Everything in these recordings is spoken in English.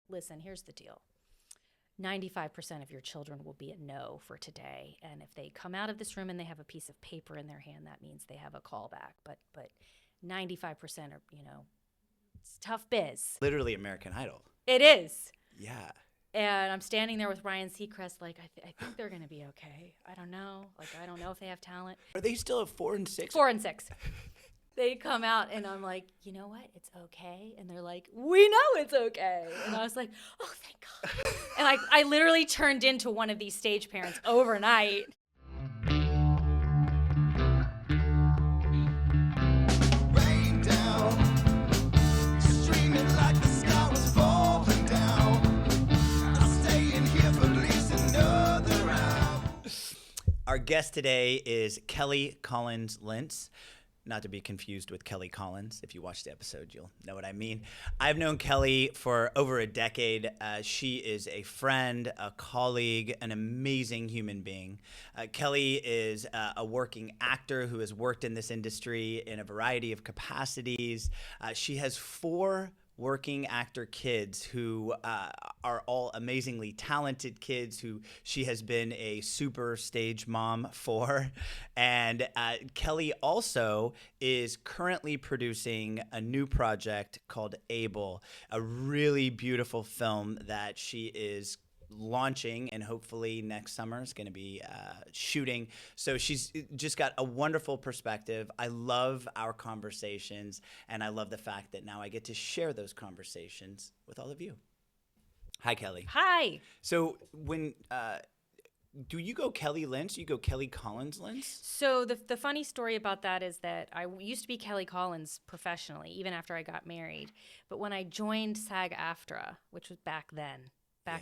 listen, here's the deal. 95% of your children will be a no for today. And if they come out of this room and they have a piece of paper in their hand, that means they have a callback. But 95% are, it's tough biz. Literally American Idol. It is. Yeah. And I'm standing there with Ryan Seacrest, like, I think they're going to be okay. I don't know. Like, I don't know if they have talent. Are they still at 4 and 6? 4 and 6. They come out, and I'm like, you know what? It's okay. And they're like, we know it's okay. And I was like, oh, thank God. And I literally turned into one of these stage parents overnight. Rain down, streaming like the sky was falling down. I'll stay in here for at least another round. Our guest today is Kelly Collins Lintz. Not to be confused with Kelly Collins. If you watch the episode, you'll know what I mean. I've known Kelly for over a decade. She is a friend, a colleague, an amazing human being. Kelly is a working actor who has worked in this industry in a variety of capacities. She has 4 working actor kids who are all amazingly talented kids who she has been a super stage mom for. And Kelly also is currently producing a new project called Able, a really beautiful film that she is launching and hopefully next summer is going to be shooting. So she's just got a wonderful perspective. I love our conversations, and I love the fact that now I get to share those conversations with all of you. Hi, Kelly. Hi. So when do you go Kelly Lintz? You go Kelly Collins Lintz? So the funny story about that is that I used to be Kelly Collins professionally, even after I got married. But when I joined SAG-AFTRA, which was back then,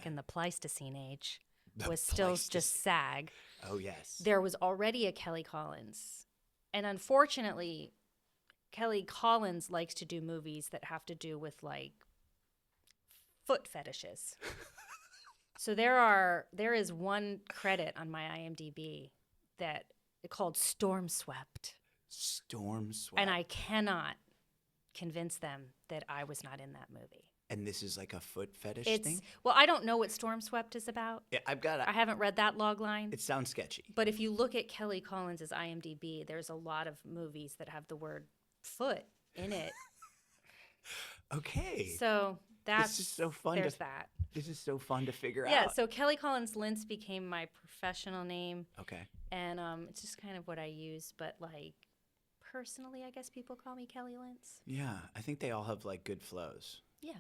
in the Pleistocene age, was still just SAG. Oh, yes. There was already a Kelly Collins. And unfortunately, Kelly Collins likes to do movies that have to do with, like, foot fetishes. So there is one credit on my IMDb that called Storm Swept. Storm Swept. And I cannot convince them that I was not in that movie. And this is like a foot fetish thing? Well, I don't know what Storm Swept is about. Yeah, I haven't read that log line. It sounds sketchy. But if you look at Kelly Collins' IMDb, there's a lot of movies that have the word foot in it. Okay. So this is so fun. that. This is so fun to figure out. Yeah, so Kelly Collins Lintz became my professional name. Okay. And it's just kind of what I use. But, like, personally, I guess people call me Kelly Lintz. Yeah, I think they all have, like, good flows. Yeah.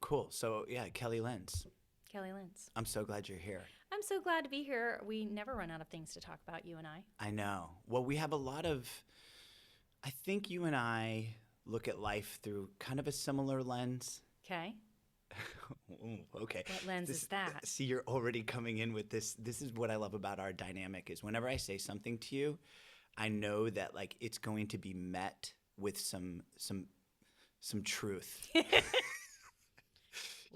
Cool. So, yeah, Kelly Lintz. Kelly Lintz. I'm so glad you're here. I'm so glad to be here. We never run out of things to talk about, you and I. I know. Well, we have a lot of, I think you and I look at life through kind of a similar lens. Okay. Ooh, okay. What lens is that? See, you're already coming in with this. This is what I love about our dynamic is whenever I say something to you, I know that, like, it's going to be met with some truth.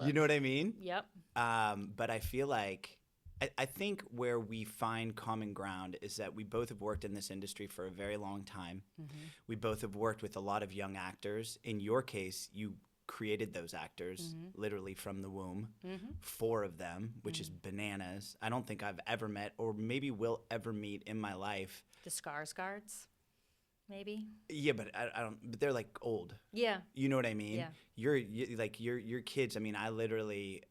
You know what I mean? Yep. But I feel like I think where we find common ground is that we both have worked in this industry for a very long time. Mm-hmm. We both have worked with a lot of young actors. In your case, you created those actors literally from the womb, 4 of them, which is bananas. I don't think I've ever met or maybe will ever meet in my life. The Skarsgårds, maybe? Yeah, but I don't. But they're like old. Yeah. You know what I mean? Yeah. Your kids. I mean, I literally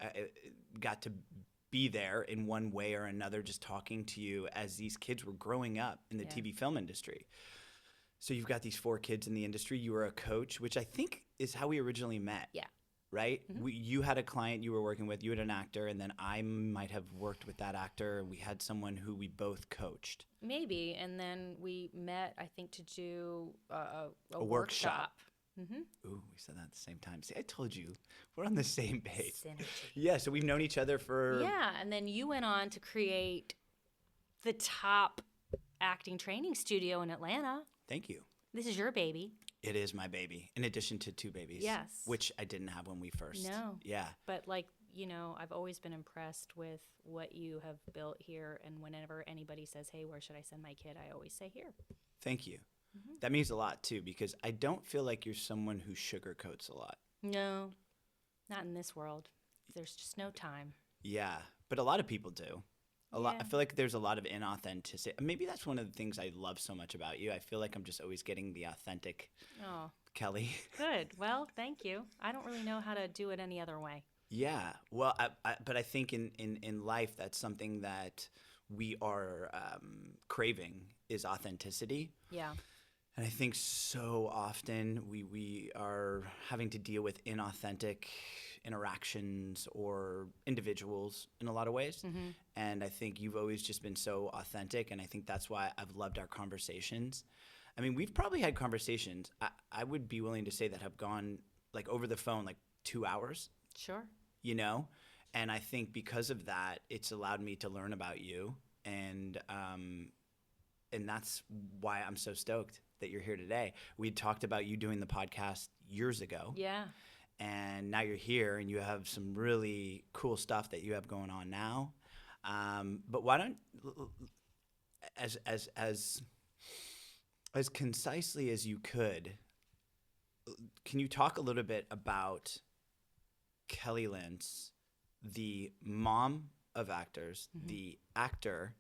got to be there in one way or another, just talking to you as these kids were growing up in the TV film industry. So you've got these 4 kids in the industry. You were a coach, which I think is how we originally met. Yeah. Right? Mm-hmm. You had a client you were working with. You had an actor, and then I might have worked with that actor. We had someone who we both coached. Maybe, and then we met, I think, to do a workshop. Mm-hmm. Ooh, we said that at the same time. See, I told you. We're on the same page. Synergy. Yeah, so we've known each other for... Yeah, and then you went on to create the top acting training studio in Atlanta. Thank you. This is your baby. It is my baby, in addition to 2 babies. Yes. Which I didn't have when we first. No. Yeah. But, like, I've always been impressed with what you have built here. And whenever anybody says, hey, where should I send my kid? I always say here. Thank you. Mm-hmm. That means a lot, too, because I don't feel like you're someone who sugarcoats a lot. No. Not in this world. There's just no time. Yeah, but a lot of people do. A lot. I Yeah. feel like there's a lot of inauthenticity. Maybe that's one of the things I love so much about you. I feel like I'm just always getting the authentic Oh, Kelly. good. Well, thank you. I don't really know how to do it any other way. Yeah. Well, but I think in life that's something that we are craving is authenticity. Yeah. And I think so often we are having to deal with inauthentic interactions or individuals in a lot of ways. Mm-hmm. And I think you've always just been so authentic. And I think that's why I've loved our conversations. I mean, we've probably had conversations, I would be willing to say that have gone like over the phone, like 2 hours, Sure. you know? And I think because of that, it's allowed me to learn about you. And that's why I'm so stoked that you're here today. We talked about you doing the podcast years ago. Yeah. And now you're here and you have some really cool stuff that you have going on now. But why don't, as concisely as you could, can you talk a little bit about Kelly Lintz, the mom of actors, Mm-hmm. the actor,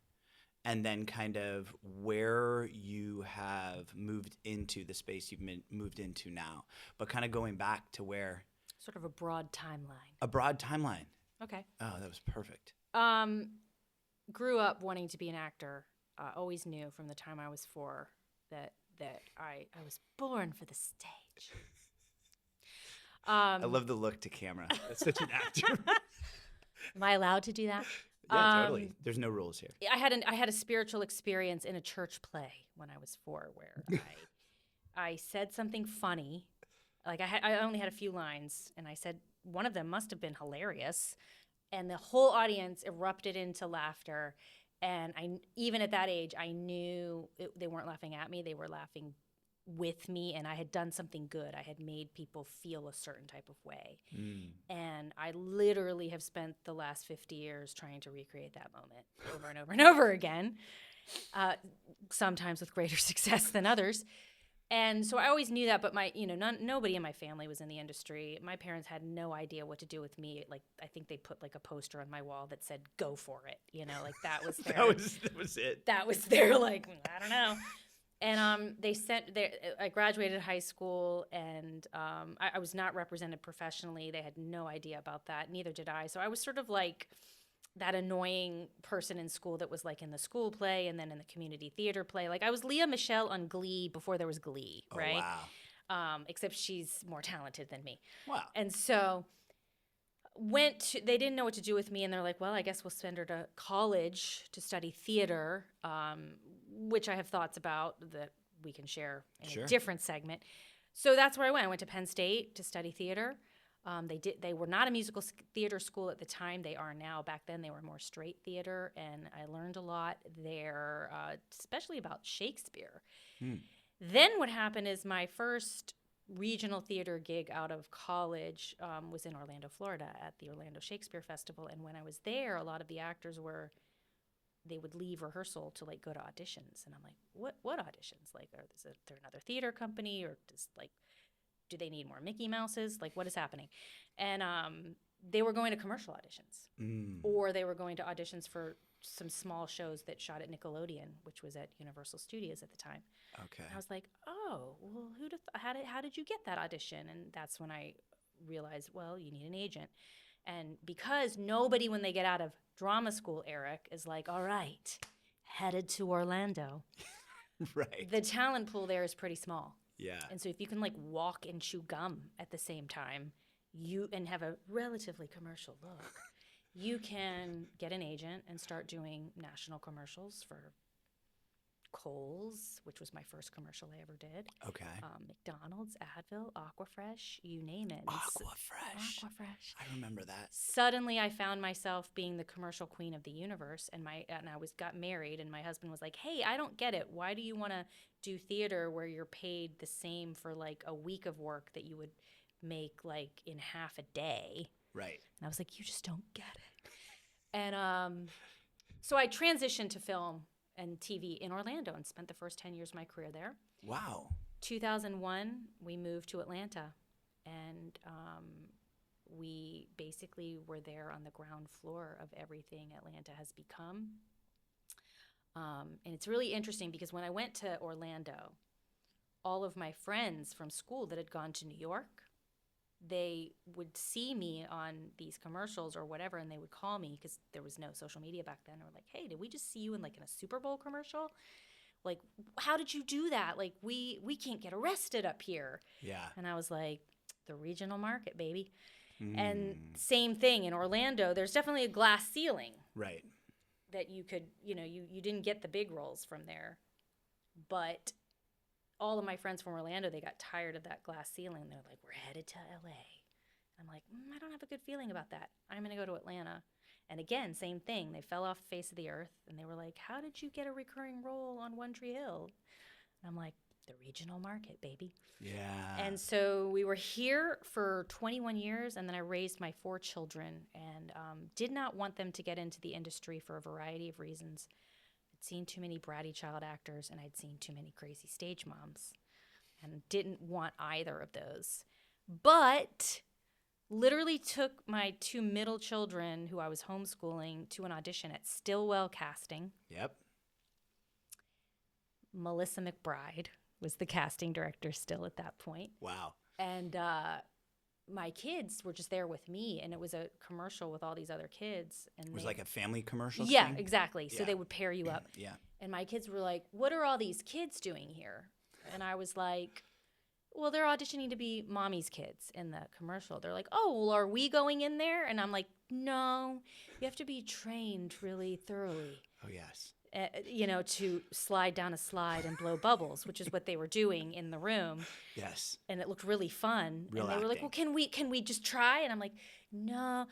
and then kind of where you have moved into the space you've moved into now, but kind of going back to where Sort of a broad timeline. a broad timeline. Okay. Oh, that was perfect. Grew up wanting to be an actor. Always knew from the time I was 4 that I was born for the stage. I love the look to camera. That's such an actor. Am I allowed to do that? Yeah, totally. There's no rules here. I had a spiritual experience in a church play when I was 4, where I said something funny. Like I only had a few lines, and I said one of them must have been hilarious, and the whole audience erupted into laughter. And even at that age, I knew they weren't laughing at me; they were laughing with me, and I had done something good. I had made people feel a certain type of way. And I literally have spent the last 50 years trying to recreate that moment over and over and over again, sometimes with greater success than others. And so I always knew that, but nobody in my family was in the industry. My parents had no idea what to do with me. Like, I think they put like a poster on my wall that said, "Go for it." Like that was their, that was it. that was their, like, I don't know. And I graduated high school, and I was not represented professionally. They had no idea about that. Neither did I. So I was sort of like that annoying person in school that was like in the school play and then in the community theater play. Like I was Leah Michelle on Glee before there was Glee, right? Oh, wow. Except she's more talented than me. Wow. And so they didn't know what to do with me, and they're like, well, I guess we'll send her to college to study theater, which I have thoughts about that we can share in Sure. a different segment. So that's where I went. I went to Penn State to study theater. They were not a musical theater school at the time. They are now. Back then, they were more straight theater, and I learned a lot there, especially about Shakespeare. Then what happened is my first regional theater gig out of college was in Orlando, Florida, at the Orlando Shakespeare Festival. And when I was there, a lot of the actors they would leave rehearsal to like go to auditions, and I'm like, what auditions? Like, is there another theater company, or do they need more Mickey Mouses? Like, what is happening? And they were going to commercial auditions, or they were going to auditions for some small shows that shot at Nickelodeon, which was at Universal Studios at the time. Okay. And I was like, oh, well, how did you get that audition? And that's when I realized, well, you need an agent. And because nobody, when they get out of drama school, Erik, is like, all right, headed to Orlando. Right. The talent pool there is pretty small. Yeah. And so if you can like walk and chew gum at the same time, and have a relatively commercial look, you can get an agent and start doing national commercials for Kohl's, which was my first commercial I ever did. Okay. McDonald's, Advil, Aquafresh, you name it. Aquafresh. Aquafresh. I remember that. Suddenly, I found myself being the commercial queen of the universe, and I got married, and my husband was like, "Hey, I don't get it. Why do you want to do theater where you're paid the same for like a week of work that you would make like in half a day?" Right. And I was like, "You just don't get it." And so I transitioned to film and TV in Orlando and spent the first 10 years of my career there. Wow. 2001, we moved to Atlanta, and we basically were there on the ground floor of everything Atlanta has become. And it's really interesting because when I went to Orlando, all of my friends from school that had gone to New York, they would see me on these commercials or whatever, and they would call me because there was no social media back then. Or like, hey, did we just see you in like in a Super Bowl commercial? Like, how did you do that? Like, we can't get arrested up here. Yeah. And I was like, the regional market, baby. And same thing in Orlando. There's definitely a glass ceiling Right. that you could, you didn't get the big roles from there. But all of my friends from Orlando, they got tired of that glass ceiling. They're like, we're headed to LA. I'm like, I don't have a good feeling about that. I'm going to go to Atlanta. And again, same thing. They fell off the face of the earth. And they were like, how did you get a recurring role on One Tree Hill? And I'm like, the regional market, baby. Yeah. And so we were here for 21 years. And then I raised my 4 children and did not want them to get into the industry for a variety of reasons. I'd seen too many bratty child actors, and I'd seen too many crazy stage moms, and didn't want either of those. But literally took my 2 middle children, who I was homeschooling, to an audition at Stillwell Casting. Yep. Melissa McBride was the casting director still at that point. Wow. And my kids were just there with me, and it was a commercial with all these other kids. And It was they, like a family commercial. yeah, thing? exactly. So Yeah. they would pair you up. Yeah. And my kids were like, what are all these kids doing here? And I was like, well, they're auditioning to be mommy's kids in the commercial. They're like, oh, well, are we going in there? And I'm like, no, you have to be trained really thoroughly, Oh, yes. to slide down a slide and blow bubbles, which is what they were doing in the room. Yes. And it looked really fun. Real and they were like, acting. well, can we just try? And I'm like, no.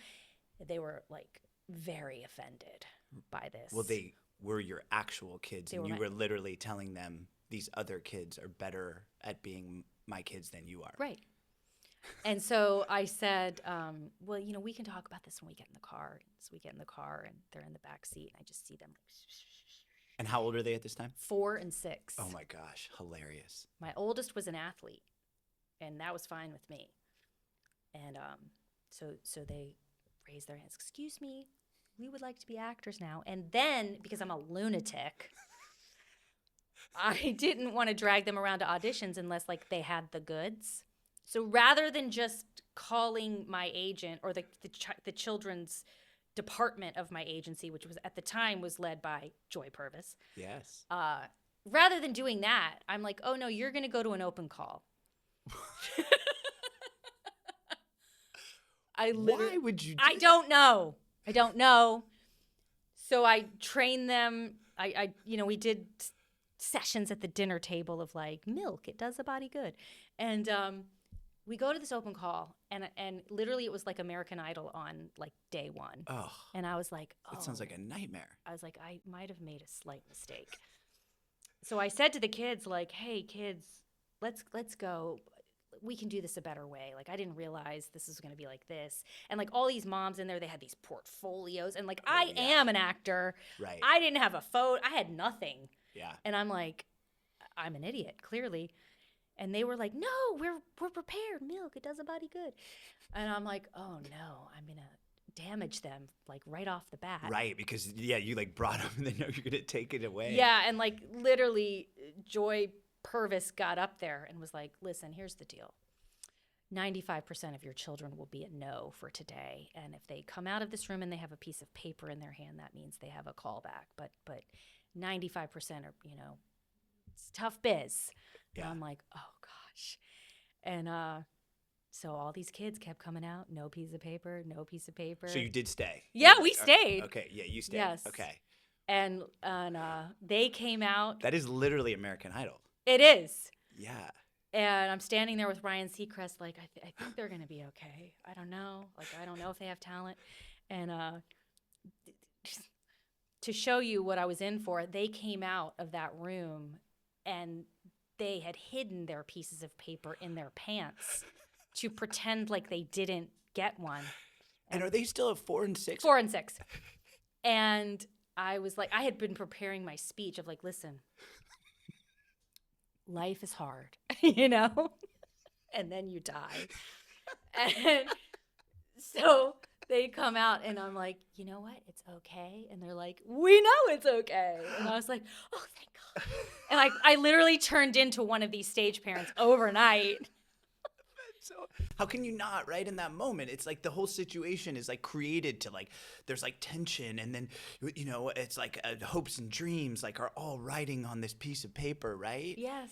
They were like very offended by this. Well, they were your actual kids, They and were you my- were literally telling them these other kids are better at being my kids than you are. Right. And so I said, well, we can talk about this when we get in the car. So we get in the car, and they're in the back seat, and I just see them like And how old are they at this time? 4 and 6. Oh my gosh, hilarious. My oldest was an athlete, and that was fine with me. And so they raised their hands. Excuse me, we would like to be actors now. And then, because I'm a lunatic, I didn't want to drag them around to auditions unless like they had the goods. So rather than just calling my agent or the children's department of my agency, which was at the time was led by Joy Purvis, Yes. rather than doing that, I'm like, oh no, you're going to go to an open call. Why would you do I don't know. So I trained them. We did sessions at the dinner table of like milk. It does the body good. And we go to this open call, and literally it was like American Idol on like day 1. Oh, And I was like, oh. that sounds like a nightmare. I was like, I might have made a slight mistake. So I said to the kids, like, hey, kids, let's go. We can do this a better way. Like, I didn't realize this was going to be like this. And, like, all these moms in there, they had these portfolios. And, like, I am an actor. Right. I didn't have a phone. I had nothing. Yeah. And I'm like, I'm an idiot, clearly. And they were like, no, we're prepared. Milk, it does a body good. And I'm like, oh, no, I'm going to damage them, like, right off the bat. Right, because, you, like, brought them and they know you're going to take it away. Yeah, and, like, literally, Joy Purvis got up there and was like, listen, here's the deal. 95% of your children will be a no for today. And if they come out of this room and they have a piece of paper in their hand, that means they have a callback. But 95% are, it's tough biz. Yeah. And I'm like, oh, gosh. And so all these kids kept coming out, no piece of paper, no piece of paper. So you did stay? Yeah, we stayed. Okay, yeah, you stayed. Yes. Okay. And they came out. That is literally American Idol. It is. Yeah. And I'm standing there with Ryan Seacrest, like, I think they're going to be okay. I don't know. Like, I don't know if they have talent. And to show you what I was in for, they came out of that room and they had hidden their pieces of paper in their pants to pretend like they didn't get one. And are they still at 4 and 6? 4 and 6. And I was like, I had been preparing my speech of like, listen, life is hard, and then you die. And So they come out and I'm like, you know what? It's okay. And they're like, we know it's okay. And I was like, oh, thank God. And I literally turned into one of these stage parents overnight. So how can you not, right? In that moment, it's like the whole situation is like created to like, there's like tension, and then, you know, it's like hopes and dreams like are all riding on this piece of paper, right? Yes.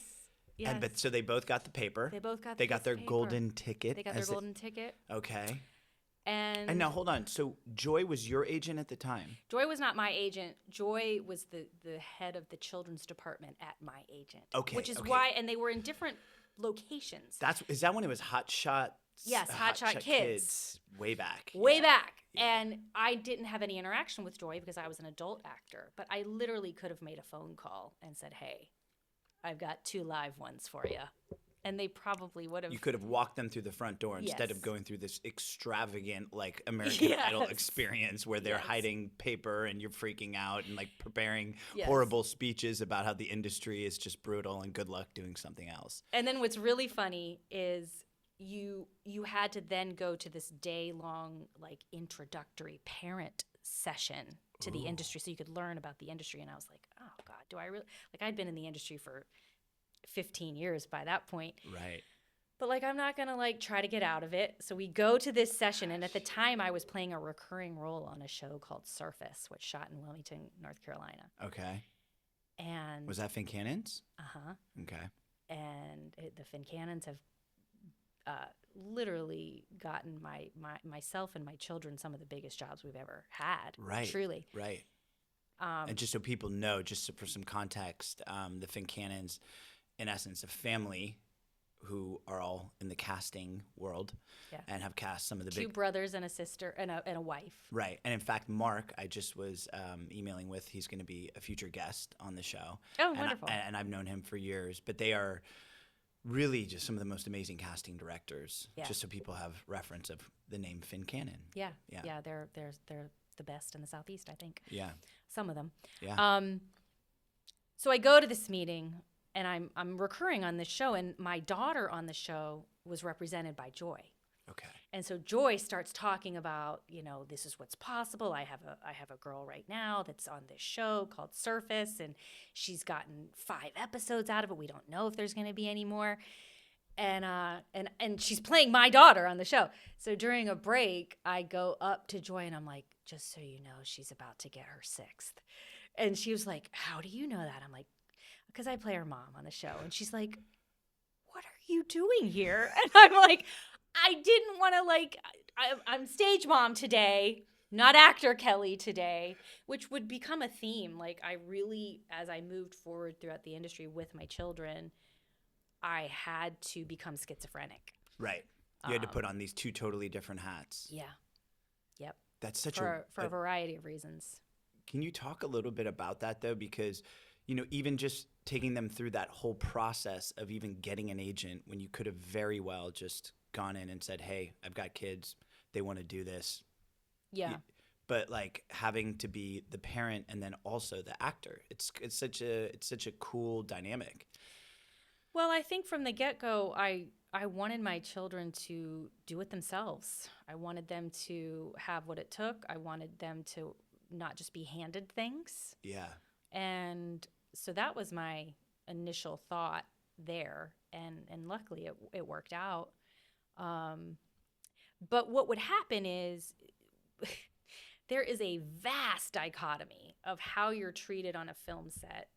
Yes. And but so they both got the paper. They both got They the got piece their of paper. golden ticket. They got their golden ticket. Okay. And now hold on. So Joy was your agent at the time. Joy was not my agent. Joy was the head of the children's department at my agent. Okay. Which is okay. why, and they were in different locations. Is that when it was Hot Shot? Yes, Hot Shot Kids. Way back. Way back. Yeah. And I didn't have any interaction with Joy because I was an adult actor. But I literally could have made a phone call and said, hey, I've got 2 live ones for you. And they probably would have. You could have walked them through the front door instead of Yes. going through this extravagant, like, American Idol Yes. experience where they're Yes. hiding paper and you're freaking out and like preparing Yes. horrible speeches about how the industry is just brutal and good luck doing something else. And then what's really funny is you had to then go to this day-long like introductory parent session to the industry so you could learn about the industry. And I was like, oh God, do I really, like, I'd been in the industry for 15 years by that point. Right. But like, I'm not gonna like try to get out of it. So we go to this session, and at the time I was playing a recurring role on a show called Surface, which shot in Wilmington, North Carolina. Okay. And Was that Finn Cannon's? uh-huh. Okay. And the Finn Cannons have literally gotten myself and my children some of the biggest jobs we've ever had. Right. Truly. Right. And just so people know, just for some context, the Finn Cannons, in essence, a family who are all in the casting world and have cast some of the 2 big brothers and a sister and a wife. Right. And in fact, Mark, I just was emailing with, he's going to be a future guest on the show. Oh, and wonderful. And I've known him for years, but they are really just some of the most amazing casting directors, Yeah. just so people have reference of the name Finn Cannon. Yeah. Yeah. Yeah, they're the best in the Southeast, I think. Yeah. Some of them. Yeah. So I go to this meeting, and I'm recurring on this show, and my daughter on the show was represented by Joy. Okay. And so Joy starts talking about, you know, this is what's possible. I have a girl right now that's on this show called Surface, and she's gotten 5 episodes out of it. We don't know if there's going to be any more. And she's playing my daughter on the show. So during a break, I go up to Joy and I'm like, just so you know, she's about to get her 6th. And she was like, how do you know that? I'm like, because I play her mom on the show. And she's like, what are you doing here? And I'm like, I didn't want to, like, I'm stage mom today, not actor Kelly today, which would become a theme. Like, I really, as I moved forward throughout the industry with my children, I had to become schizophrenic. Right. You had to put on these 2 totally different hats. Yeah. Yep. That's such For a variety of reasons. Can you talk a little bit about that, though? Because, you know, even just taking them through that whole process of even getting an agent when you could have very well just gone in and said, hey, I've got kids. They want to do this. Yeah. But like having to be the parent and then also the actor, it's such a cool dynamic. Well, I think from the get-go, I wanted my children to do it themselves. I wanted them to have what it took. I wanted them to not just be handed things. Yeah. And so that was my initial thought there. And luckily it worked out. But what would happen is there is a vast dichotomy of how you're treated on a film set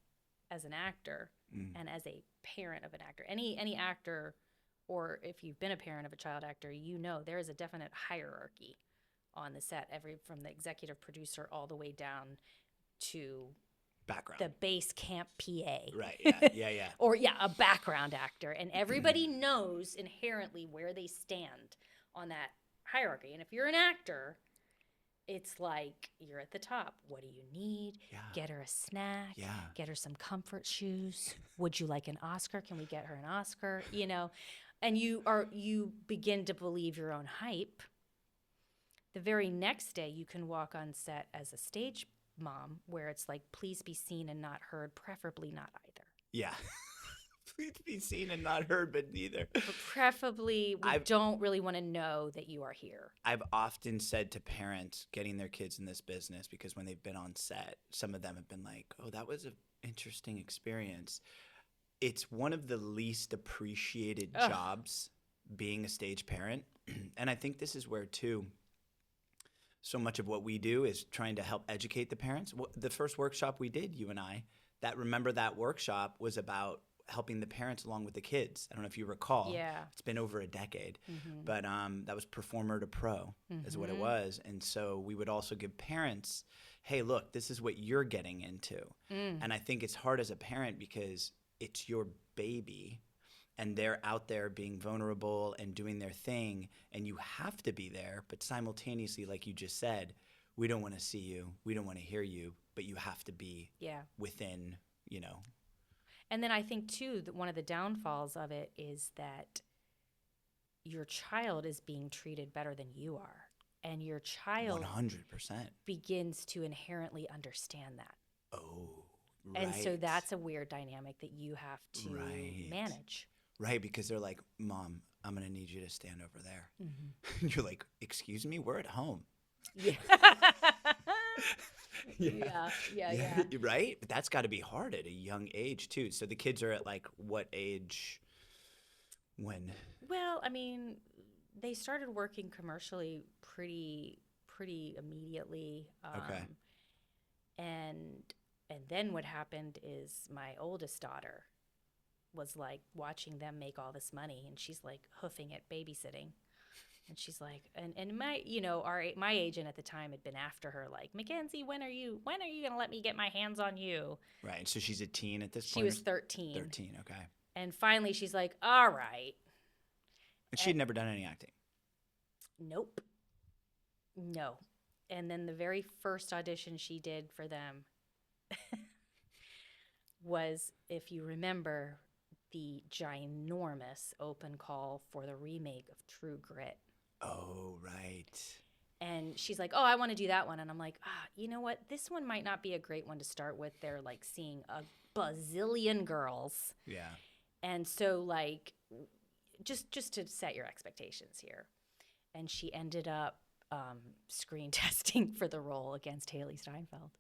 as an actor and as a parent of an actor. Any actor, or if you've been a parent of a child actor, you know there is a definite hierarchy on the set, from the executive producer all the way down to Background. the base camp PA. Right. Yeah. Yeah. Yeah. Or a background actor. And everybody knows inherently where they stand on that hierarchy. And if you're an actor, it's like you're at the top. What do you need? Yeah. Get her a snack. Yeah. Get her some comfort shoes. Would you like an Oscar? Can we get her an Oscar? You know, and you begin to believe your own hype. The very next day, you can walk on set as a stage mom, where it's like, please be seen and not heard, preferably not either. Yeah. Please be seen and not heard, but neither. But preferably, we don't really want to know that you are here. I've often said to parents getting their kids in this business, because when they've been on set, some of them have been like, oh, that was an interesting experience. It's one of the least appreciated jobs, being a stage parent. And I think this is where, too, so much of what we do is trying to help educate the parents. The first workshop we did, you and I, remember that workshop was about helping the parents along with the kids. I don't know if you recall. Yeah. It's been over a decade. But that was performer to pro is what it was. And so we would also give parents, hey, look, this is what you're getting into. And I think it's hard as a parent because it's your baby and they're out there being vulnerable and doing their thing, and you have to be there. But simultaneously, like you just said, we don't want to see you. We don't want to hear you, but you have to be within, you know. And then I think, too, that one of the downfalls of it is that your child is being treated better than you are. And your child 100% begins to inherently understand that. Oh, right. And so that's a weird dynamic that you have to manage. Right, because they're like, Mom, I'm going to need you to stand over there. And you're like, excuse me, we're at home. Yeah. Yeah. Yeah. Right? But that's got to be hard at a young age, too. So the kids are at, like, what age when? Well, I mean, they started working commercially pretty immediately. Okay. And then what happened is my oldest daughter was, like, watching them make all this money, and she's, like, hoofing it babysitting. And she's like, and my, you know, my agent at the time had been after her, like, Mackenzie, when are you going to let me get my hands on you? Right. And so she's a teen at this She point? was 13. 13, okay. And finally she's like, all right. And she'd never done any acting? Nope. No. And then the very first audition she did for them was, if you remember, the ginormous open call for the remake of True Grit. Oh, right. And she's like, oh, I want to do that one. And I'm like, you know what? This one might not be a great one to start with. They're, like, seeing a bazillion girls. Yeah. And so, like, just to set your expectations here. And she ended up screen testing for the role against Haley Steinfeld.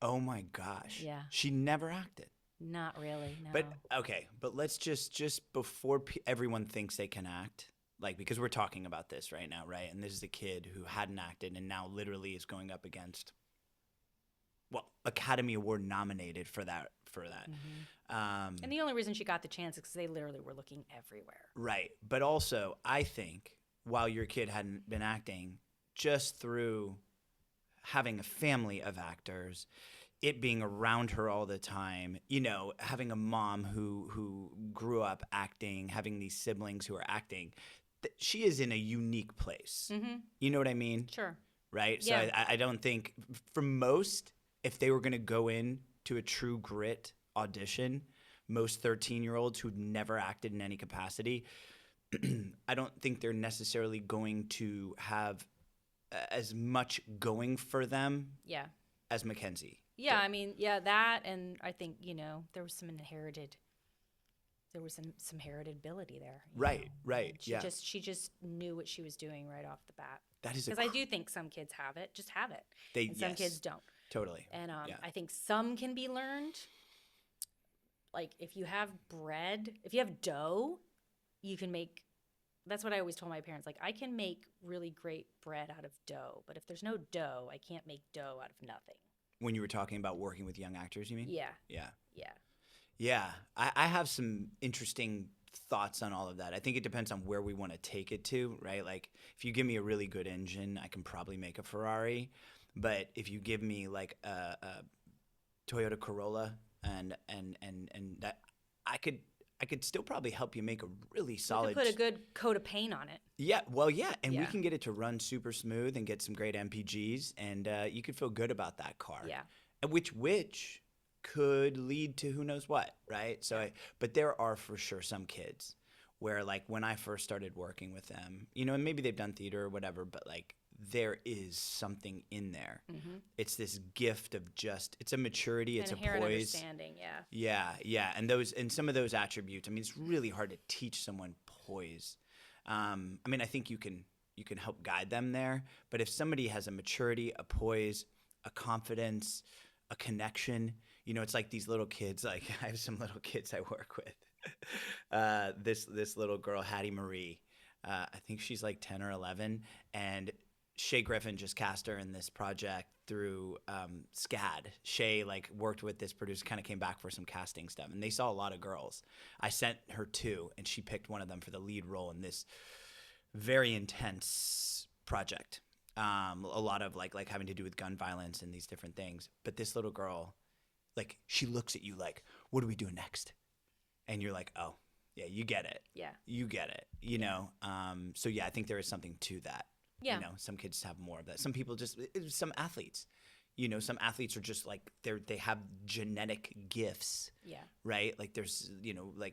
Oh, my gosh. Yeah. She never acted. Not really, no. But, okay, but let's just before everyone thinks they can act, like, because we're talking about this right now, right? And this is a kid who hadn't acted and now literally is going up against, well, Academy Award nominated for that. And the only reason she got the chance is because they literally were looking everywhere. Right. But also, I think, while your kid hadn't been acting, just through having a family of actors, it being around her all the time, you know, having a mom who grew up acting, having these siblings who are acting, she is in a unique place. You know what I mean? Sure. Right? So Yeah. I don't think, for most, if they were going to go in to a True Grit audition, most 13-year-olds who'd never acted in any capacity, I don't think they're necessarily going to have as much going for them as Mackenzie. Yeah, I mean, that, and I think, you know, there was some inherited ability there. Right. She just knew what she was doing right off the bat. That is because I do think some kids have it, and some kids don't. Totally. And I think some can be learned. Like, if you have bread, if you have dough, you can make. That's what I always told my parents. Like, I can make really great bread out of dough, but if there's no dough, I can't make dough out of nothing. When you were talking about working with young actors, you mean? Yeah. Yeah. I have some interesting thoughts on all of that. I think it depends on where we want to take it to, right? Like, if you give me a really good engine, I can probably make a Ferrari. But if you give me, like, a Toyota Corolla and that, I could still probably help you make a really solid. You could put a good coat of paint on it. Yeah, and we can get it to run super smooth and get some great MPGs, and you could feel good about that car. Yeah. And which could lead to who knows what, right? So, but there are for sure some kids where, like, when I first started working with them, you know, and maybe they've done theater or whatever, but, like, there is something in there. Mm-hmm. It's this gift of it's a maturity, it's An a inherent poise. understanding, yeah. Yeah. And some of those attributes, I mean, it's really hard to teach someone poise. I mean, I think you can help guide them there, but if somebody has a maturity, a poise, a confidence, a connection, it's like these little kids. Like I have some little kids I work with. This little girl, Hattie Marie, I think she's like 10 or 11, and Shay Griffin just cast her in this project through SCAD. Shay worked with this producer, kind of came back for some casting stuff, and they saw a lot of girls. I sent her 2, and she picked one of them for the lead role in this very intense project. A lot of like having to do with gun violence and these different things. But this little girl, she looks at you like, what are we doing next? And you're like, oh, yeah, you get it. Yeah. You get it, know? So, yeah, I think there is something to that. Yeah. Some kids have more of that. Some people some athletes, some athletes are just they have genetic gifts. Yeah. Right? There's,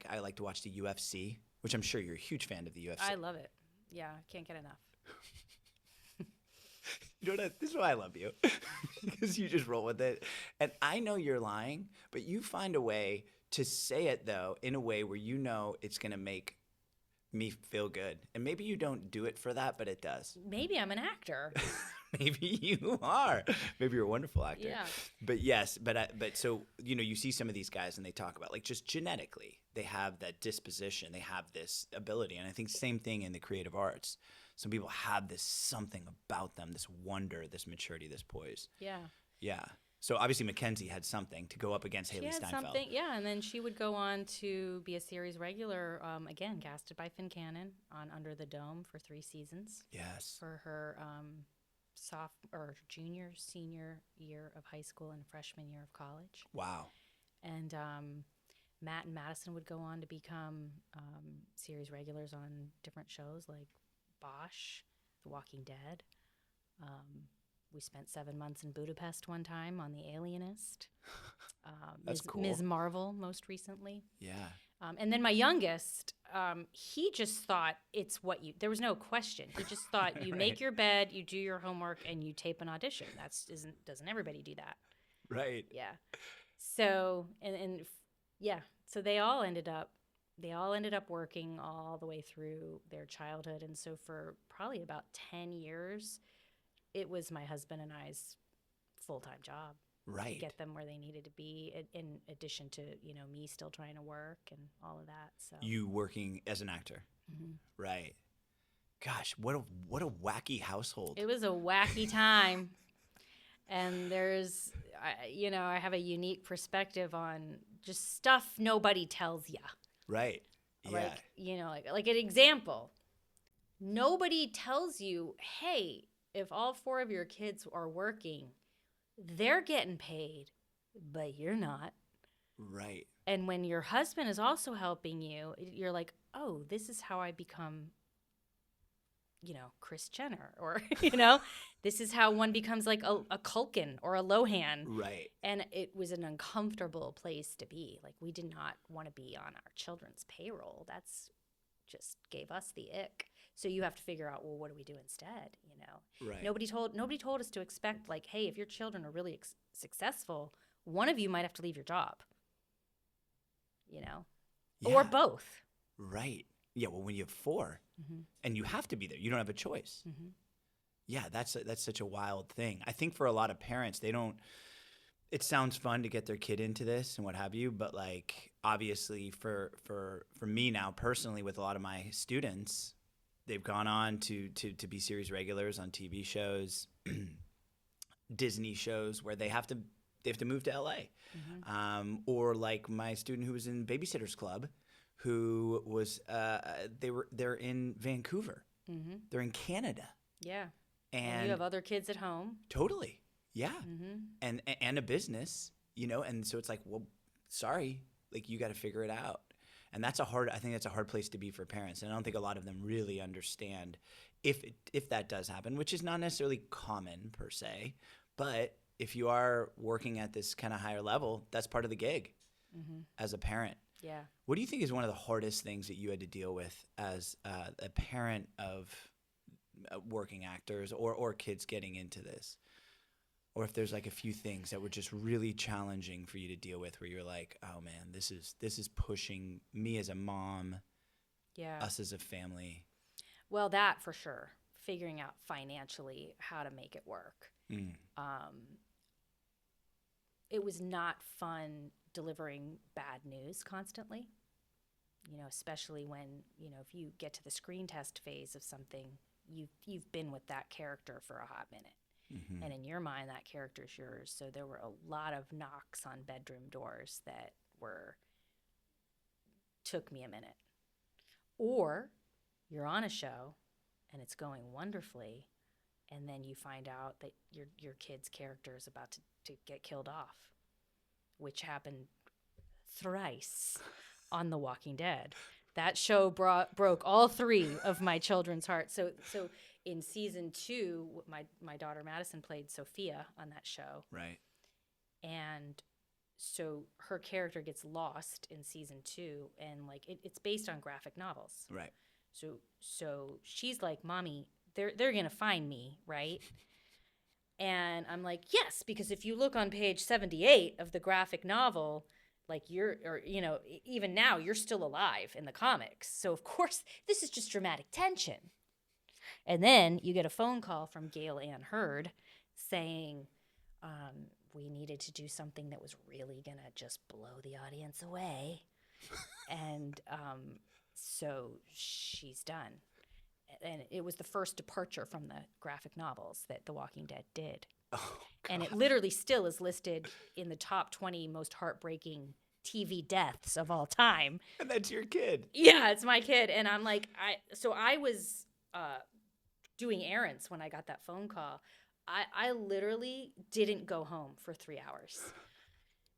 I like to watch the UFC, which I'm sure you're a huge fan of the UFC. I love it. Yeah, can't get enough. This is why I love you, because you just roll with it. And I know you're lying, but you find a way to say it, though, in a way where it's going to make me feel good. And maybe you don't do it for that, but it does. Maybe I'm an actor. Maybe you are. Maybe you're a wonderful actor. Yeah. But yes, but so, you see some of these guys and they talk about just genetically, they have that disposition, they have this ability. And I think same thing in the creative arts. Some people have this something about them, this wonder, this maturity, this poise. Yeah. Yeah. So obviously Mackenzie had something to go up against Haley She had Steinfeld. something, yeah, and then she would go on to be a series regular, again, casted by Finn Cannon on Under the Dome for 3 seasons. Yes. For her junior, senior year of high school and freshman year of college. Wow. And Matt and Madison would go on to become series regulars on different shows like Bosch, The Walking Dead. We spent 7 months in Budapest one time on The Alienist. That's cool. Ms. Marvel most recently. Yeah. And then my youngest, he just thought it's there was no question. He just thought you make your bed, you do your homework, and you tape an audition. Doesn't everybody do that? Right. Yeah. So, so they all ended up working all the way through their childhood. And so for probably about 10 years, it was my husband and I's full-time job. Right. To get them where they needed to be, in addition to, me still trying to work and all of that. So You working as an actor. Mm-hmm. Right. Gosh, what a wacky household. It was a wacky time. And I have a unique perspective on just stuff nobody tells you. Right. Yeah. Like an example. Nobody tells you, hey, if all 4 of your kids are working, they're getting paid, but you're not. Right. And when your husband is also helping you, you're like, oh, this is how I become, Kris Jenner, or, this is how one becomes like a Culkin or a Lohan. Right. And it was an uncomfortable place to be. Like, we did not want to be on our children's payroll. That's just gave us the ick. So you have to figure out, well, what do we do instead? Right. Nobody told us to expect, like, hey, if your children are really successful, one of you might have to leave your job. Yeah. Or both. Right. Yeah. Well, when you have 4, Mm-hmm. and you have to be there, you don't have a choice. Mm-hmm. Yeah, that's such a wild thing. I think for a lot of parents, they don't. It sounds fun to get their kid into this and what have you, but obviously for me now personally, with a lot of my students, they've gone on to be series regulars on TV shows, Disney shows, where they have to move to LA, Mm-hmm. or like my student who was in Babysitters Club, who was they're in Vancouver, Mm-hmm. they're in Canada, Yeah. and you have other kids at home. totally, yeah, Mm-hmm. and a business, and so it's like, well, sorry, you got to figure it out. And I think that's a hard place to be for parents. And I don't think a lot of them really understand if that does happen, which is not necessarily common per se. But if you are working at this kind of higher level, that's part of the gig as a parent. Yeah. What do you think is one of the hardest things that you had to deal with as a parent of working actors or kids getting into this, or if there's like a few things that were just really challenging for you to deal with, where you're like, oh man, this is pushing me as a mom, us as a family. Well, that for sure. Figuring out financially how to make it work. It was not fun delivering bad news constantly. Especially when, if you get to the screen test phase of something, you've been with that character for a hot minute. Mm-hmm. And in your mind, that character's yours. So there were a lot of knocks on bedroom doors that took me a minute. Or you're on a show and it's going wonderfully, and then you find out that your kid's character is about to get killed off, which happened thrice on The Walking Dead. That show broke all three of my children's hearts. So in season 2, my daughter Madison played Sophia on that show. Right. And so her character gets lost in season 2, and it's based on graphic novels. Right. So she's like, "Mommy, they're gonna find me, right?" And I'm like, "Yes, because if you look on page 78 of the graphic novel, even now you're still alive in the comics. So of course this is just dramatic tension." And then you get a phone call from Gail Ann Hurd saying, we needed to do something that was really gonna just blow the audience away. And so she's done. And it was the first departure from the graphic novels that The Walking Dead did. Oh, and it literally still is listed in the top 20 most heartbreaking TV deaths of all time. And that's your kid. Yeah, it's my kid. And I'm like, I was doing errands when I got that phone call. I literally didn't go home for 3 hours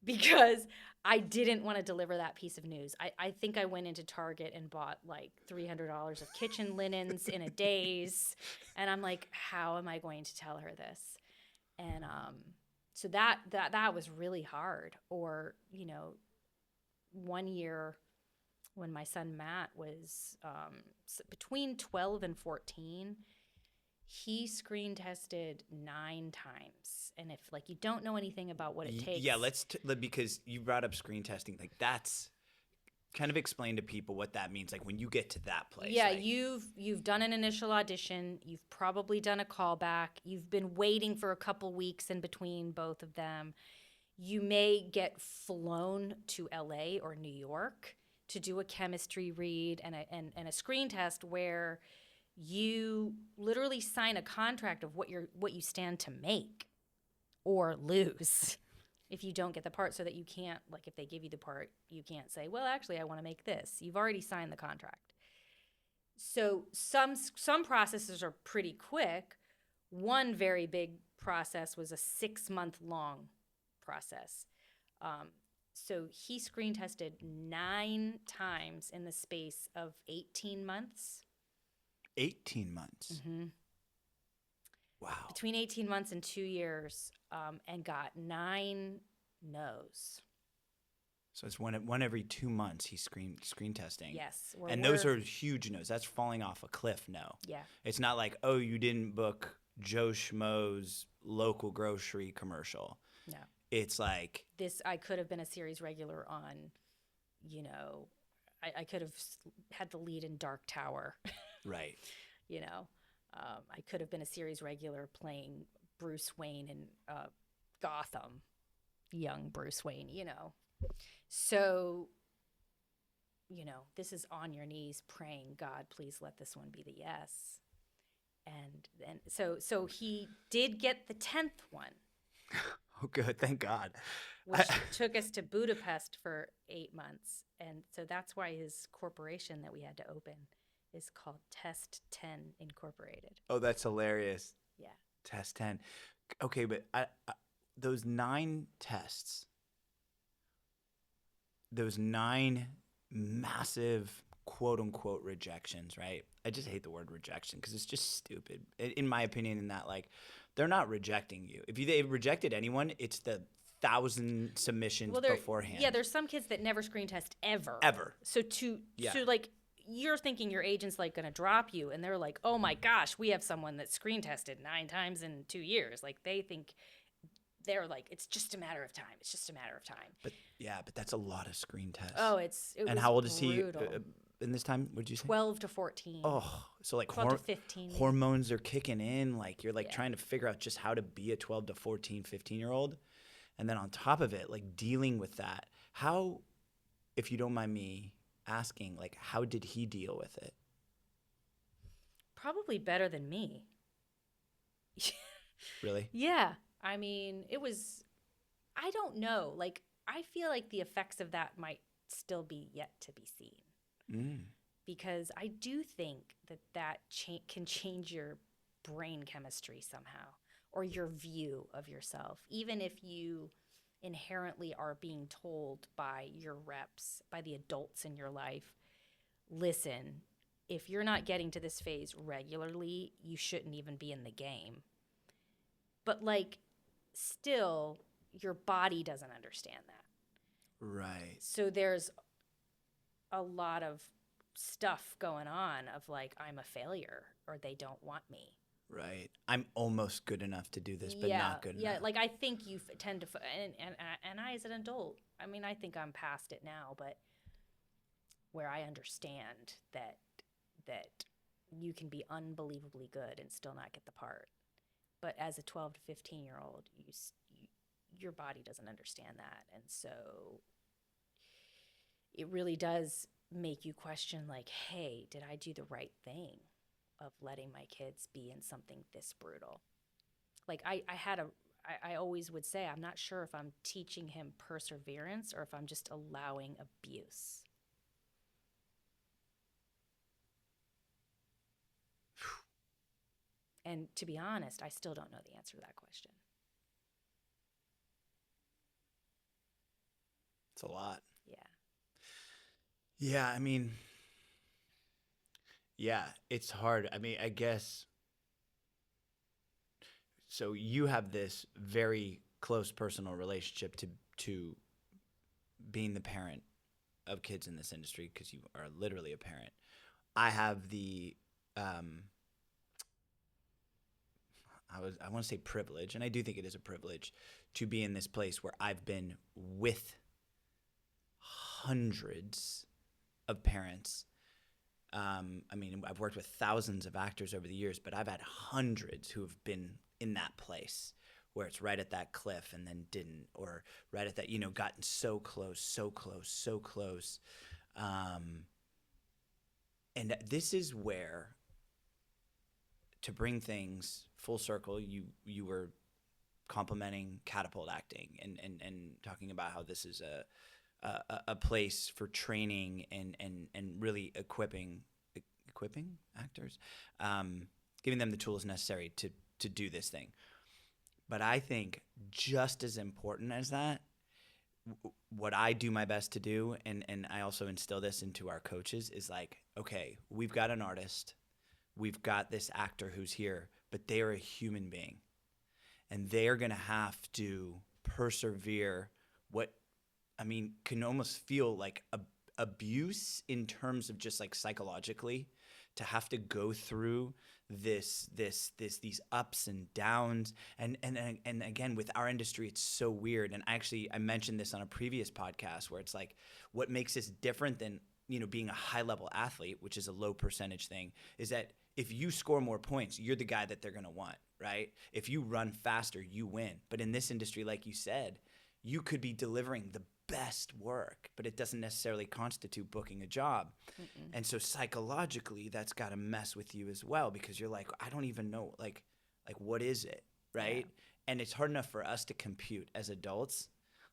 because I didn't want to deliver that piece of news. I think I went into Target and bought like $300 of kitchen linens in a daze. And I'm like, how am I going to tell her this? And so that was really hard. Or, one year when my son Matt was between 12 and 14, he screen tested 9 times. And if you don't know anything about what it takes. Yeah, because you brought up screen testing. That's kind of explain to people what that means. When you get to that place. Yeah, you've done an initial audition. You've probably done a callback. You've been waiting for a couple weeks in between both of them. You may get flown to LA or New York to do a chemistry read and a screen test where you literally sign a contract of what you stand to make or lose if you don't get the part, so that you can't, if they give you the part, you can't say, well, actually, I want to make this. You've already signed the contract. So some processes are pretty quick. One very big process was a 6-month-long process. So he screen tested 9 times in the space of 18 months. 18 months. Mm-hmm. Wow. Between 18 months and 2 years, and got 9 no's. So it's one every 2 months he's screen testing. Yes. And those are huge no's. That's falling off a cliff no. Yeah. It's not like, oh, you didn't book Joe Schmo's local grocery commercial. No. It's like this. I could have been a series regular on, I could have had the lead in Dark Tower. Right. I could have been a series regular playing Bruce Wayne in Gotham, young Bruce Wayne, So, this is on your knees praying, God, please let this one be the yes. And so he did get the 10th one. Oh, good. Thank God. Which took us to Budapest for 8 months. And so that's why his corporation that we had to open is called Test 10 Incorporated. Oh, that's hilarious. Yeah. Test 10. Okay, but those 9 tests, those 9 massive quote-unquote rejections, right? I just hate the word rejection because it's just stupid, in my opinion, in that, they're not rejecting you. If they rejected anyone, it's the 1,000 submissions beforehand. Yeah, there's some kids that never screen test ever. Ever. So you're thinking your agent's like going to drop you, and they're like, oh my gosh, we have someone that's screen tested 9 times in 2 years. Like they think they're like, it's just a matter of time. It's just a matter of time. But that's a lot of screen tests. Oh, it and was how old is he brutal. in this time? What did you say? 12 to 14. Oh, so like 12 to 15. hormones are kicking in. Like you're like Yeah. trying to figure out just how to be a 12 to 14, 15-year-old. And then on top of it, like dealing with that. How, if you don't mind me asking, like how did he deal with it? Probably better than me. Really? Yeah. I mean, it was, I don't know. Like, I feel like the effects of that might still be yet to be seen. Because I do think that can change your brain chemistry somehow, or your view of yourself, even if you inherently are being told by your reps, by the adults in your life, listen, if you're not getting to this phase regularly, you shouldn't even be in the game. But like, still, your body doesn't understand that. Right. So there's a lot of stuff going on of like, I'm a failure, or they don't want me. Right. I'm almost good enough to do this, but not good enough. Yeah, like I think you tend to, and I as an adult, I mean, I think I'm past it now, but where I understand that you can be unbelievably good and still not get the part. But as a 12 to 15-year-old, your body doesn't understand that. And so it really does make you question, like, hey, did I do the right thing of letting my kids be in something this brutal? Like I always would say, I'm not sure if I'm teaching him perseverance or if I'm just allowing abuse. And to be honest, I still don't know the answer to that question. It's a lot. Yeah. Yeah, I mean, yeah, it's hard. I mean, I guess, so you have this very close personal relationship to being the parent of kids in this industry, because you are literally a parent. I have the, I want to say privilege, and I do think it is a privilege, to be in this place where I've been with hundreds of parents. I mean, I've worked with thousands of actors over the years, but I've had hundreds who have been in that place where it's right at that cliff and then didn't, or right at that, gotten so close, so close, so close. And this is where, to bring things full circle, you were complimenting catapult acting and talking about how this is a place for training and really equipping actors, giving them the tools necessary to do this thing. But I think just as important as that, what I do my best to do, and I also instill this into our coaches, is like, okay, we've got an artist, we've got this actor who's here, but they are a human being, and they are going to have to persevere what, I mean, can almost feel like abuse in terms of just like psychologically, to have to go through these ups and downs, and again, with our industry, it's so weird. And actually, I mentioned this on a previous podcast, where it's like, what makes us different than being a high level athlete, which is a low percentage thing, is that if you score more points, you're the guy that they're gonna want, right? If you run faster, you win. But in this industry, like you said, you could be delivering the best work, but it doesn't necessarily constitute booking a job. Mm-mm. And so psychologically, that's got to mess with you as well, because you're like, I don't even know, like what is it, right? Yeah. And it's hard enough for us to compute as adults,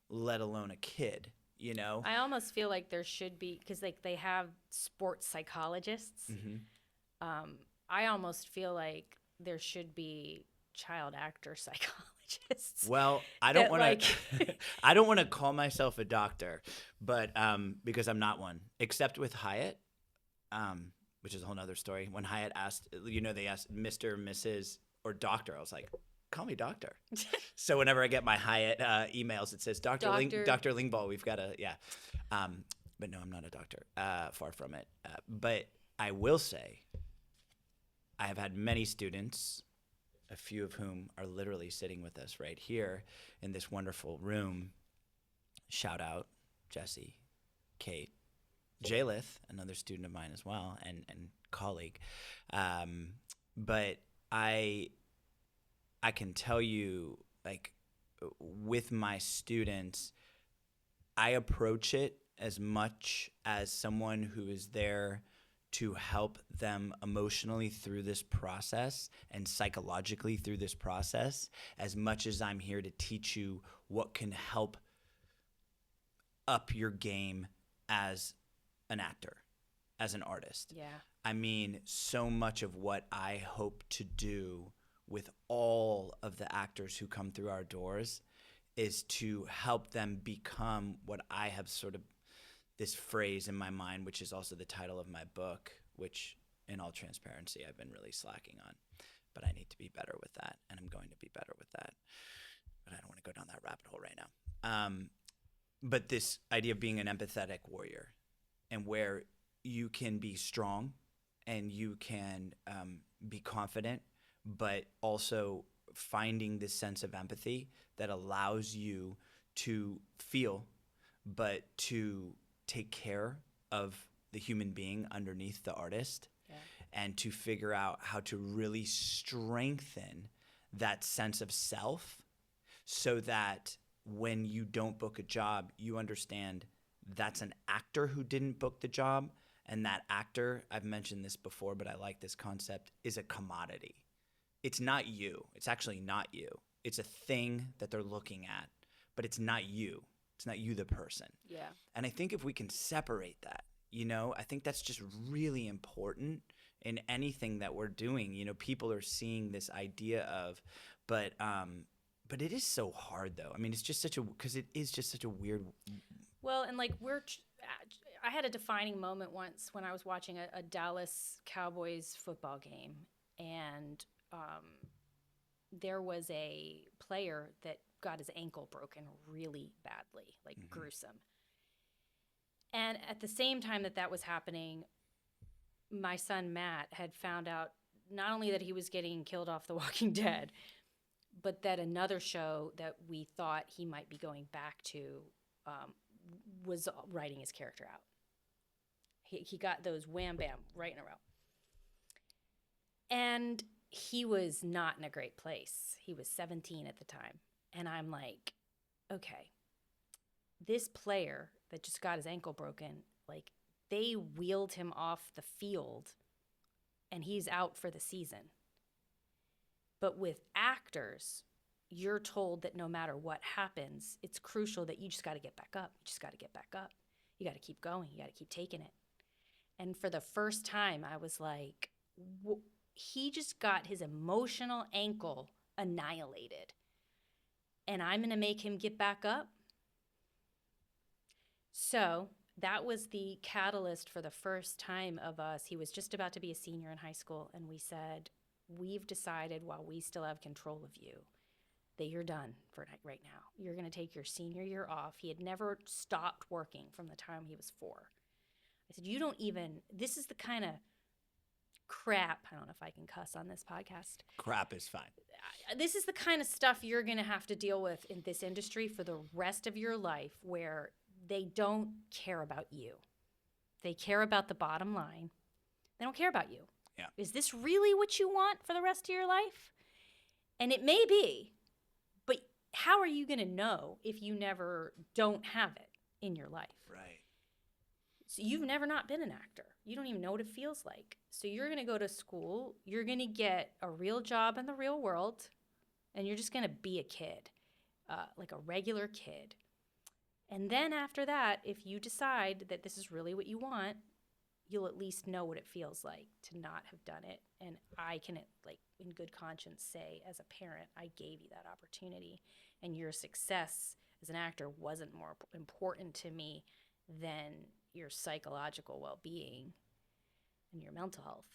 let alone a kid, I almost feel like there should be, because like they have sports psychologists. Mm-hmm. I almost feel like there should be child actor psychologists. Well, I don't want to. I don't want to call myself a doctor, but because I'm not one, except with Hyatt, which is a whole nother story. When Hyatt asked, they asked Mr., Mrs., or doctor, I was like, call me doctor. So whenever I get my Hyatt emails, it says Dr. Lingvall. We've got a But no, I'm not a doctor. Far from it. But I will say, I have had many students, a few of whom are literally sitting with us right here in this wonderful room. Shout out Jesse, Kate, Jalith, another student of mine as well, and colleague. But I can tell you, like, with my students, I approach it as much as someone who is there to help them emotionally through this process and psychologically through this process, as much as I'm here to teach you what can help up your game as an actor, as an artist. Yeah. I mean, so much of what I hope to do with all of the actors who come through our doors is to help them become what I have sort of this phrase in my mind, which is also the title of my book, which in all transparency, I've been really slacking on, but I need to be better with that. And I'm going to be better with that, but I don't want to go down that rabbit hole right now. But this idea of being an empathetic warrior, and where you can be strong and you can be confident, but also finding this sense of empathy that allows you to feel, but to take care of the human being underneath the artist, and to figure out how to really strengthen that sense of self so that when you don't book a job, you understand that's an actor who didn't book the job, and that actor, I've mentioned this before, but I like this concept, is a commodity. It's not you. It's actually not you. It's a thing that they're looking at, but it's not you. It's not you, the person. Yeah. And I think if we can separate that, I think that's just really important in anything that we're doing. People are seeing this idea of, but it is so hard though. I mean, because it is just such a weird. Well, and like I had a defining moment once when I was watching a Dallas Cowboys football game, and there was a player that got his ankle broken really badly, like gruesome. And at the same time that was happening, my son Matt had found out not only that he was getting killed off The Walking Dead, but that another show that we thought he might be going back to was writing his character out. He got those wham bam right in a row. And he was not in a great place. He was 17 at the time. And I'm like, okay, this player that just got his ankle broken, like, they wheeled him off the field and he's out for the season. But with actors, you're told that no matter what happens, it's crucial that you just got to get back up. You just got to get back up. You got to keep going. You got to keep taking it. And for the first time, I was like, he just got his emotional ankle annihilated. And I'm going to make him get back up? So that was the catalyst for the first time of us. He was just about to be a senior in high school, and we said, we've decided while we still have control of you that you're done for right now. You're going to take your senior year off. He had never stopped working from the time he was 4. I said, you don't even, this is the kind of crap, I don't know if I can cuss on this podcast. Crap is fine. This is the kind of stuff you're going to have to deal with in this industry for the rest of your life, where they don't care about you. They care about the bottom line. They don't care about you. Yeah. Is this really what you want for the rest of your life? And it may be, but how are you going to know if you never don't have it in your life? Right. So you've never not been an actor. You don't even know what it feels like. So you're going to go to school. You're going to get a real job in the real world, and you're just going to be a kid, like a regular kid. And then after that, if you decide that this is really what you want, you'll at least know what it feels like to not have done it. And I can, like, in good conscience say, as a parent, I gave you that opportunity, and your success as an actor wasn't more important to me than your psychological well-being and your mental health.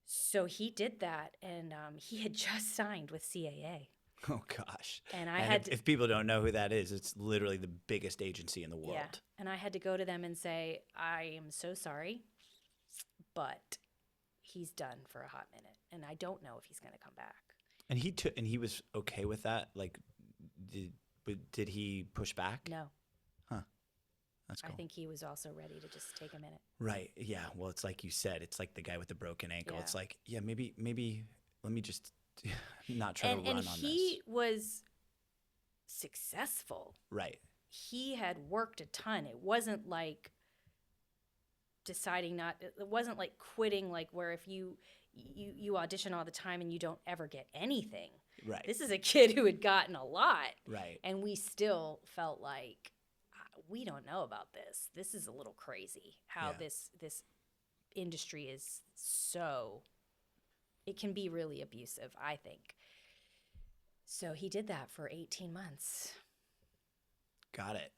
So he did that, and he had just signed with CAA. Oh gosh. And I And had if people don't know who that is, it's literally the biggest agency in the world. yeah, and I had to go to them and say, I am so sorry, but he's done for a hot minute, and I don't know if he's going to come back. And he was okay with that. Like, did he push back? No, That's cool. I think he was also ready to just take a minute. Right. Yeah. Well, it's like you said. It's like the guy with the broken ankle. Yeah. It's like, yeah, maybe let me just not try to run on And this. he was successful. Right. He had worked a ton. It wasn't like deciding not. It wasn't like quitting. Like where if you audition all the time and you don't ever get anything. Right. This is a kid who had gotten a lot. Right. And we still felt like we don't know about this. This is a little crazy how Yeah. this industry is so, it can be really abusive, I think. So he did that for 18 months. Got it.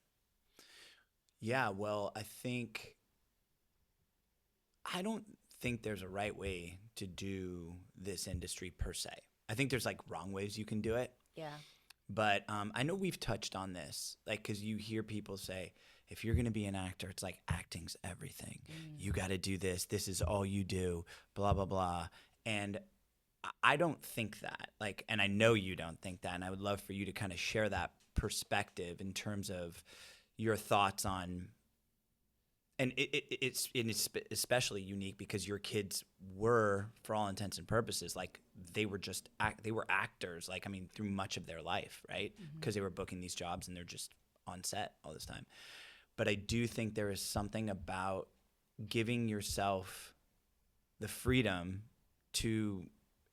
Yeah. Well, I don't think there's a right way to do this industry per se. I think there's like wrong ways you can do it. Yeah. But I know we've touched on this, like, because you hear people say, if you're going to be an actor, it's like acting's everything. You got to do this. This is all you do, blah, blah, blah. And I don't think that, like, and I know you don't think that. And I would love for you to kind of share that perspective in terms of your thoughts on, and it's especially unique because your kids were, for all intents and purposes, like they were actors, like, I mean, through much of their life, right? Because they were booking these jobs and they're just on set all this time. But I do think there is something about giving yourself the freedom to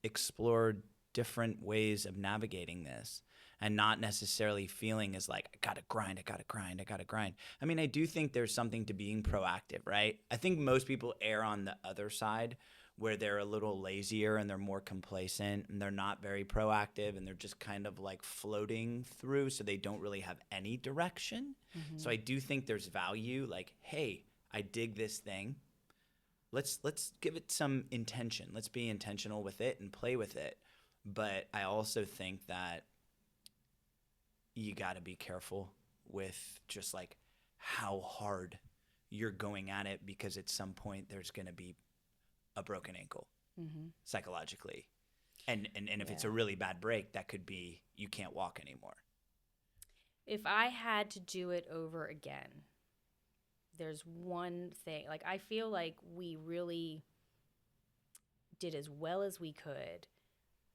explore different ways of navigating this and not necessarily feeling as like, I gotta grind. I mean, I do think there's something to being proactive, right? I think most people err on the other side where they're a little lazier and they're more complacent and they're not very proactive and they're just kind of like floating through, so they don't really have any direction. So I do think there's value, like, hey, I dig this thing. Let's give it some intention. Let's be intentional with it and play with it. But I also think that you got to be careful with just like how hard you're going at it, because at some point there's going to be a broken ankle psychologically. And if it's a really bad break, that could be you can't walk anymore. If I had to do it over again, there's one thing. Like, I feel like we really did as well as we could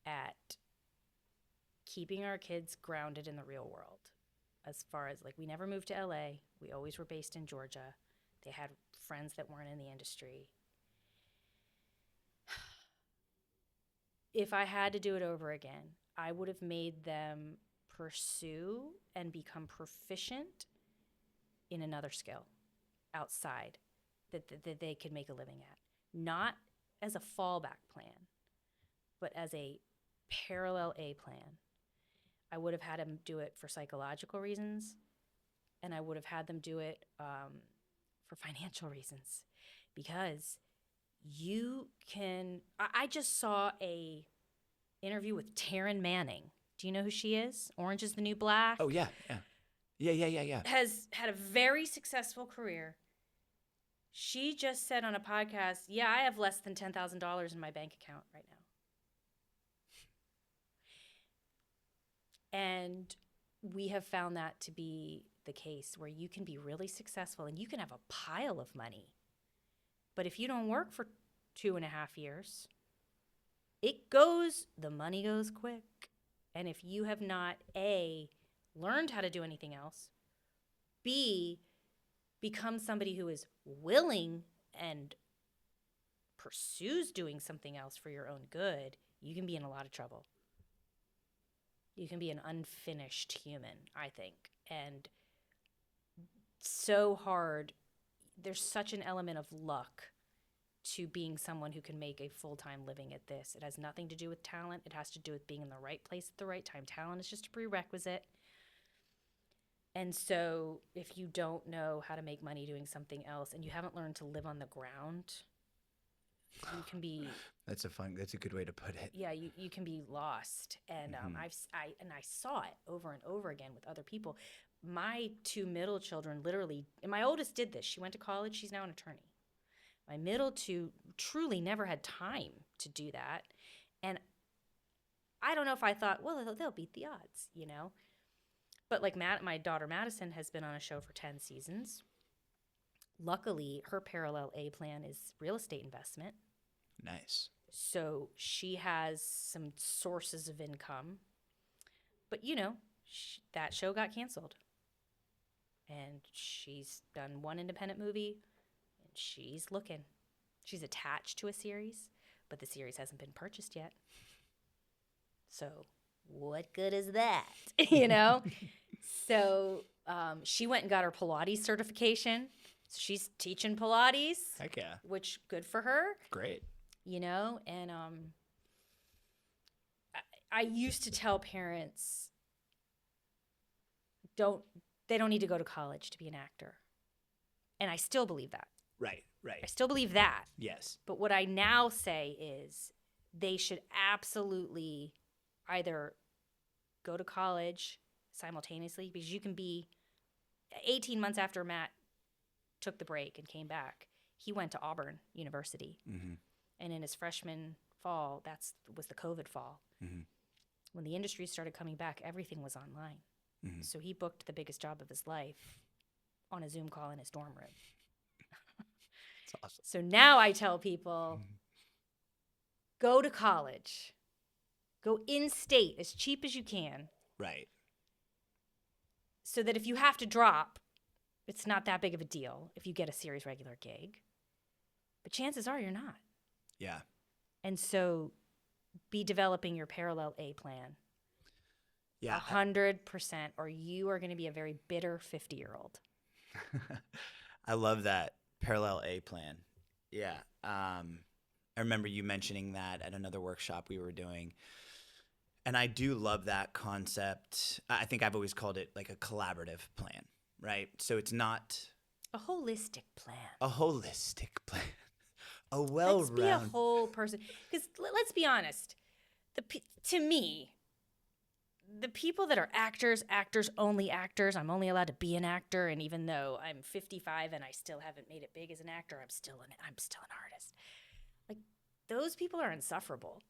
at keeping our kids grounded in the real world. As far as, like, we never moved to LA. We always were based in Georgia. They had friends that weren't in the industry. If I had to do it over again, I would have made them pursue and become proficient in another skill outside that they could make a living at. Not as a fallback plan, but as a parallel A plan. I would have had them do it for psychological reasons, and I would have had them do it for financial reasons, because you can. I just saw a interview with Taryn Manning. Do you know who she is? Orange is the New Black. Oh, yeah. Has had a very successful career. She just said on a podcast, yeah, I have less than $10,000 in my bank account right now. And we have found that to be the case, where you can be really successful and you can have a pile of money. But if you don't work for 2.5 years, the money goes quick. And if you have not, A, learned how to do anything else, B, become somebody who is willing and pursues doing something else for your own good, you can be in a lot of trouble. You can be an unfinished human, I think. And so hard. There's such an element of luck to being someone who can make a full-time living at this. It has nothing to do with talent. It has to do with being in the right place at the right time. Talent is just a prerequisite. And so if you don't know how to make money doing something else and you haven't learned to live on the ground, you can be That's a good way to put it. yeah, you can be lost. And I saw it over and over again with other people. My two middle children literally, and my oldest did this. She went to college. She's now an attorney. My middle two truly never had time to do that. And I don't know if I thought, well, they'll beat the odds, you know? But like my daughter Madison has been on a show for 10 seasons. Luckily, her parallel A plan is real estate investment. Nice. So she has some sources of income. But, you know, that show got canceled. And she's done one independent movie, and she's looking. She's attached to a series, but the series hasn't been purchased yet. So what good is that, you know? So she went and got her Pilates certification. So she's teaching Pilates. Heck yeah. Which, good for her. Great. You know, and I used to tell parents, they don't need to go to college to be an actor. And I still believe that. Right. I still believe that. Yes. But what I now say is they should absolutely either go to college simultaneously, because you can be 18 months after Matt took the break and came back, he went to Auburn University. Mm-hmm. And in his freshman fall, was the COVID fall. Mm-hmm. When the industry started coming back, everything was online. Mm-hmm. So he booked the biggest job of his life on a Zoom call in his dorm room. That's awesome. So now I tell people, go to college. Go in-state as cheap as you can. Right. So that if you have to drop, it's not that big of a deal if you get a series regular gig. But chances are you're not. Yeah. And so be developing your parallel A plan. Yeah. 100%, or you are going to be a very bitter 50-year-old. I love that parallel A plan. Yeah. I remember you mentioning that at another workshop we were doing. And I do love that concept. I think I've always called it like a collaborative plan, right? So it's not a holistic plan. A holistic plan. A well-rounded. Let's be a whole person. Because let's be honest. To me, the people that are actors, only actors, I'm only allowed to be an actor, and even though I'm 55 and I still haven't made it big as an actor, I'm still an artist. Like, those people are insufferable.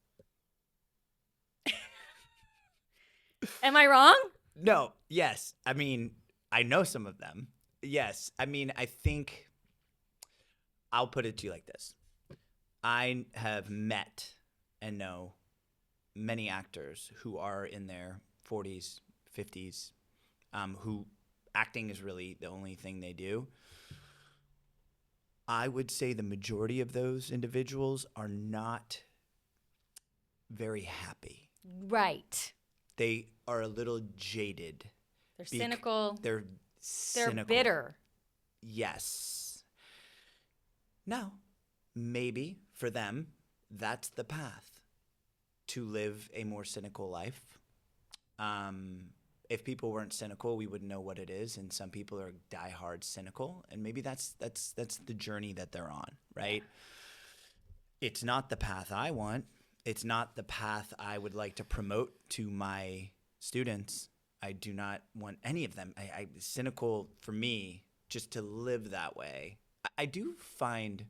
Am I wrong? No. Yes. I mean, I know some of them. Yes. I mean, I think I'll put it to you like this. I have met and know many actors who are in their 40s, 50s, who acting is really the only thing they do. I would say the majority of those individuals are not very happy. Right. They are a little jaded. They're cynical. They're cynical. Bitter. Yes. Now, maybe for them, that's the path to live a more cynical life. If people weren't cynical, we wouldn't know what it is. And some people are diehard cynical, and maybe that's the journey that they're on, right? It's not the path I want. It's not the path I would like to promote to my students. I do not want any of them. Cynical for me, just to live that way. I do find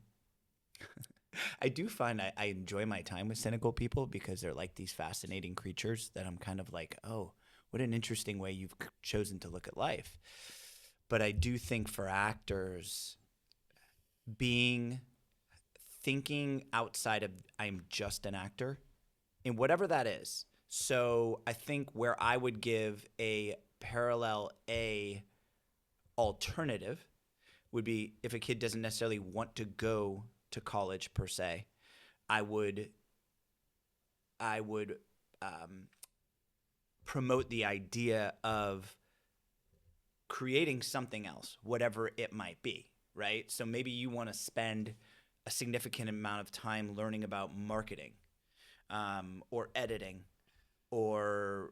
I enjoy my time with cynical people because they're like these fascinating creatures that I'm kind of like, oh, what an interesting way you've chosen to look at life. But I do think for actors, thinking outside of I'm just an actor, in whatever that is. So I think where I would give a parallel A alternative would be if a kid doesn't necessarily want to go to college per se, I would promote the idea of creating something else, whatever it might be, right? So maybe you want to spend a significant amount of time learning about marketing, or editing, or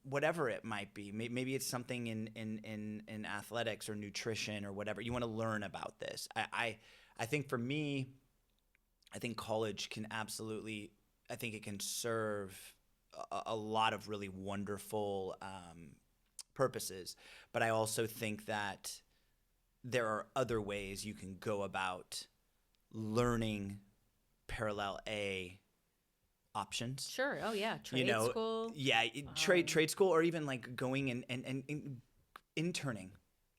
whatever it might be. Maybe it's something in athletics or nutrition or whatever. You want to learn about this. I think for me, I think college can absolutely, I think it can serve a lot of really wonderful purposes. But I also think that there are other ways you can go about learning parallel A options. Sure. Oh yeah. Trade school. Yeah, trade school, or even like going and interning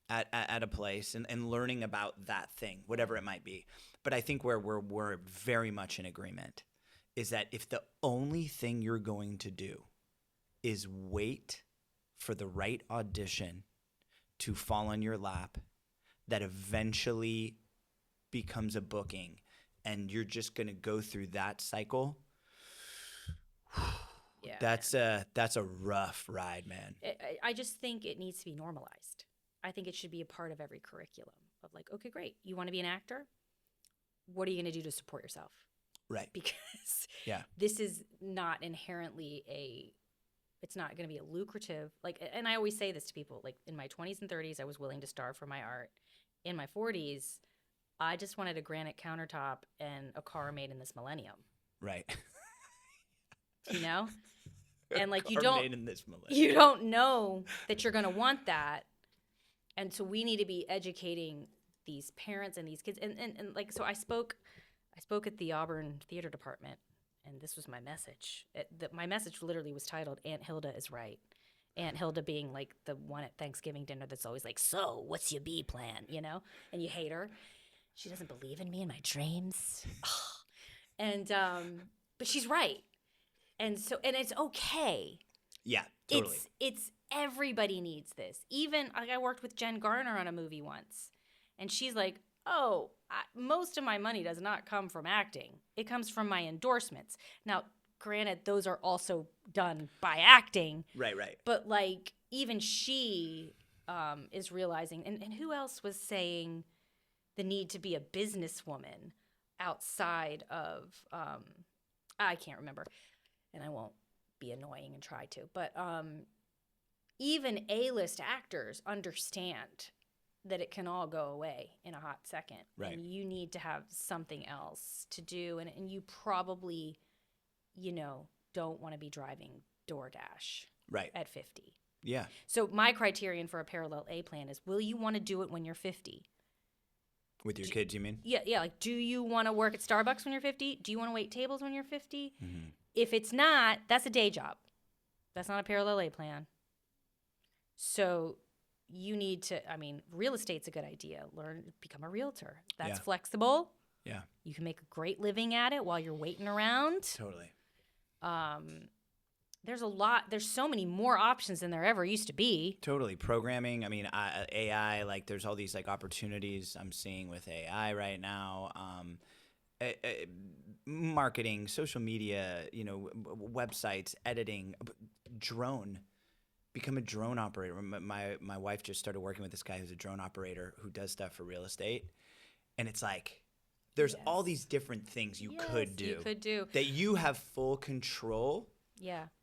at a place and learning about that thing, whatever it might be. But I think where we're very much in agreement is that if the only thing you're going to do is wait for the right audition to fall on your lap that eventually becomes a booking, and you're just going to go through that cycle, Yeah, that's a rough ride, man. I just think it needs to be normalized. I think it should be a part of every curriculum of like, okay, great. You want to be an actor? What are you going to do to support yourself? Right. Because Yeah. this is not inherently it's not going to be a lucrative, like, and I always say this to people, like in my 20s and 30s, I was willing to starve for my art. In my 40s, I just wanted a granite countertop and a car made in this millennium, Right. you know? And like you Car made in this millennium. you don't know that you're going to want that. And so we need to be educating these parents and these kids. And like, so I spoke at the Auburn Theater Department, and this was my message. My message literally was titled, Aunt Hilda is Right. Aunt Hilda being like the one at Thanksgiving dinner that's always like, so what's your B plan, you know? And you hate her. She doesn't believe in me and my dreams. And, but she's right. And so, and it's okay. Yeah, totally. It's everybody needs this. Even like I worked with Jen Garner on a movie once, and she's like, "Oh, most of my money does not come from acting. It comes from my endorsements." Now, granted, those are also done by acting. Right. But like even she is realizing, and who else was saying the need to be a businesswoman outside of I can't remember, and I won't be annoying and try to, but even A-list actors understand that it can all go away in a hot second. Right. And you need to have something else to do, and you probably, don't want to be driving DoorDash Right. at 50. Yeah. So my criterion for a parallel A plan is, will you want to do it when you're 50? With your kids, you mean? Yeah, like, do you want to work at Starbucks when you're 50? Do you want to wait tables when you're 50? Mm-hmm. If it's not, that's a day job. That's not a parallel A plan. So you need to, real estate's a good idea. Become a realtor. That's flexible. Yeah. You can make a great living at it while you're waiting around. Totally. There's so many more options than there ever used to be. Totally. Programming. AI, like there's all these like opportunities I'm seeing with AI right now. Marketing, social media, websites, editing, drone. Become a drone operator. My wife just started working with this guy who's a drone operator who does stuff for real estate. And it's like, there's all these different things you could do. That you have full control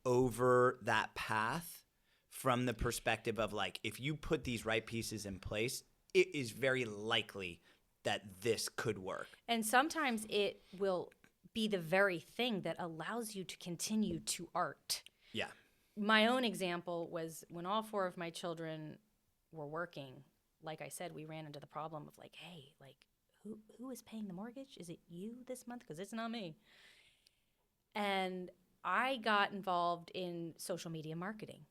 over that path from the perspective of like, if you put these right pieces in place, it is very likely that this could work. And sometimes it will be the very thing that allows you to continue to art. Yeah. My own example was when all 4 of my children were working, like I said, we ran into the problem of like, hey, like, who is paying the mortgage? Is it you this month? Because it's not me. And I got involved in social media marketing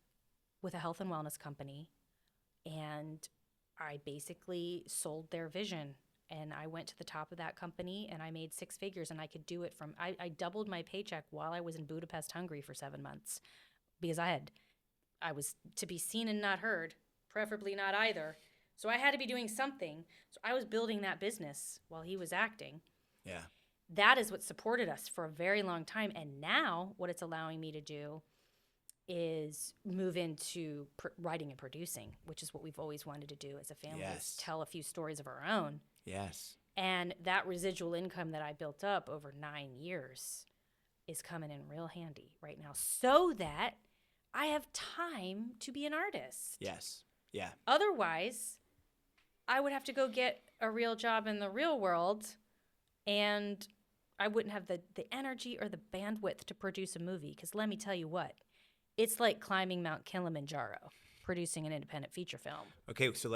with a health and wellness company, and I basically sold their vision. And I went to the top of that company, and I made 6 figures, and I could do it from – I doubled my paycheck while I was in Budapest, Hungary for 7 months because I was to be seen and not heard, preferably not either. So I had to be doing something. So I was building that business while he was acting. Yeah. That is what supported us for a very long time. And now what it's allowing me to do is move into writing and producing, which is what we've always wanted to do as a family, is tell a few stories of our own. Yes. And that residual income that I built up over 9 years is coming in real handy right now so that I have time to be an artist. Yes. Yeah. Otherwise, I would have to go get a real job in the real world, and I wouldn't have the energy or the bandwidth to produce a movie. Because let me tell you what, it's like climbing Mount Kilimanjaro, producing an independent feature film. Okay, so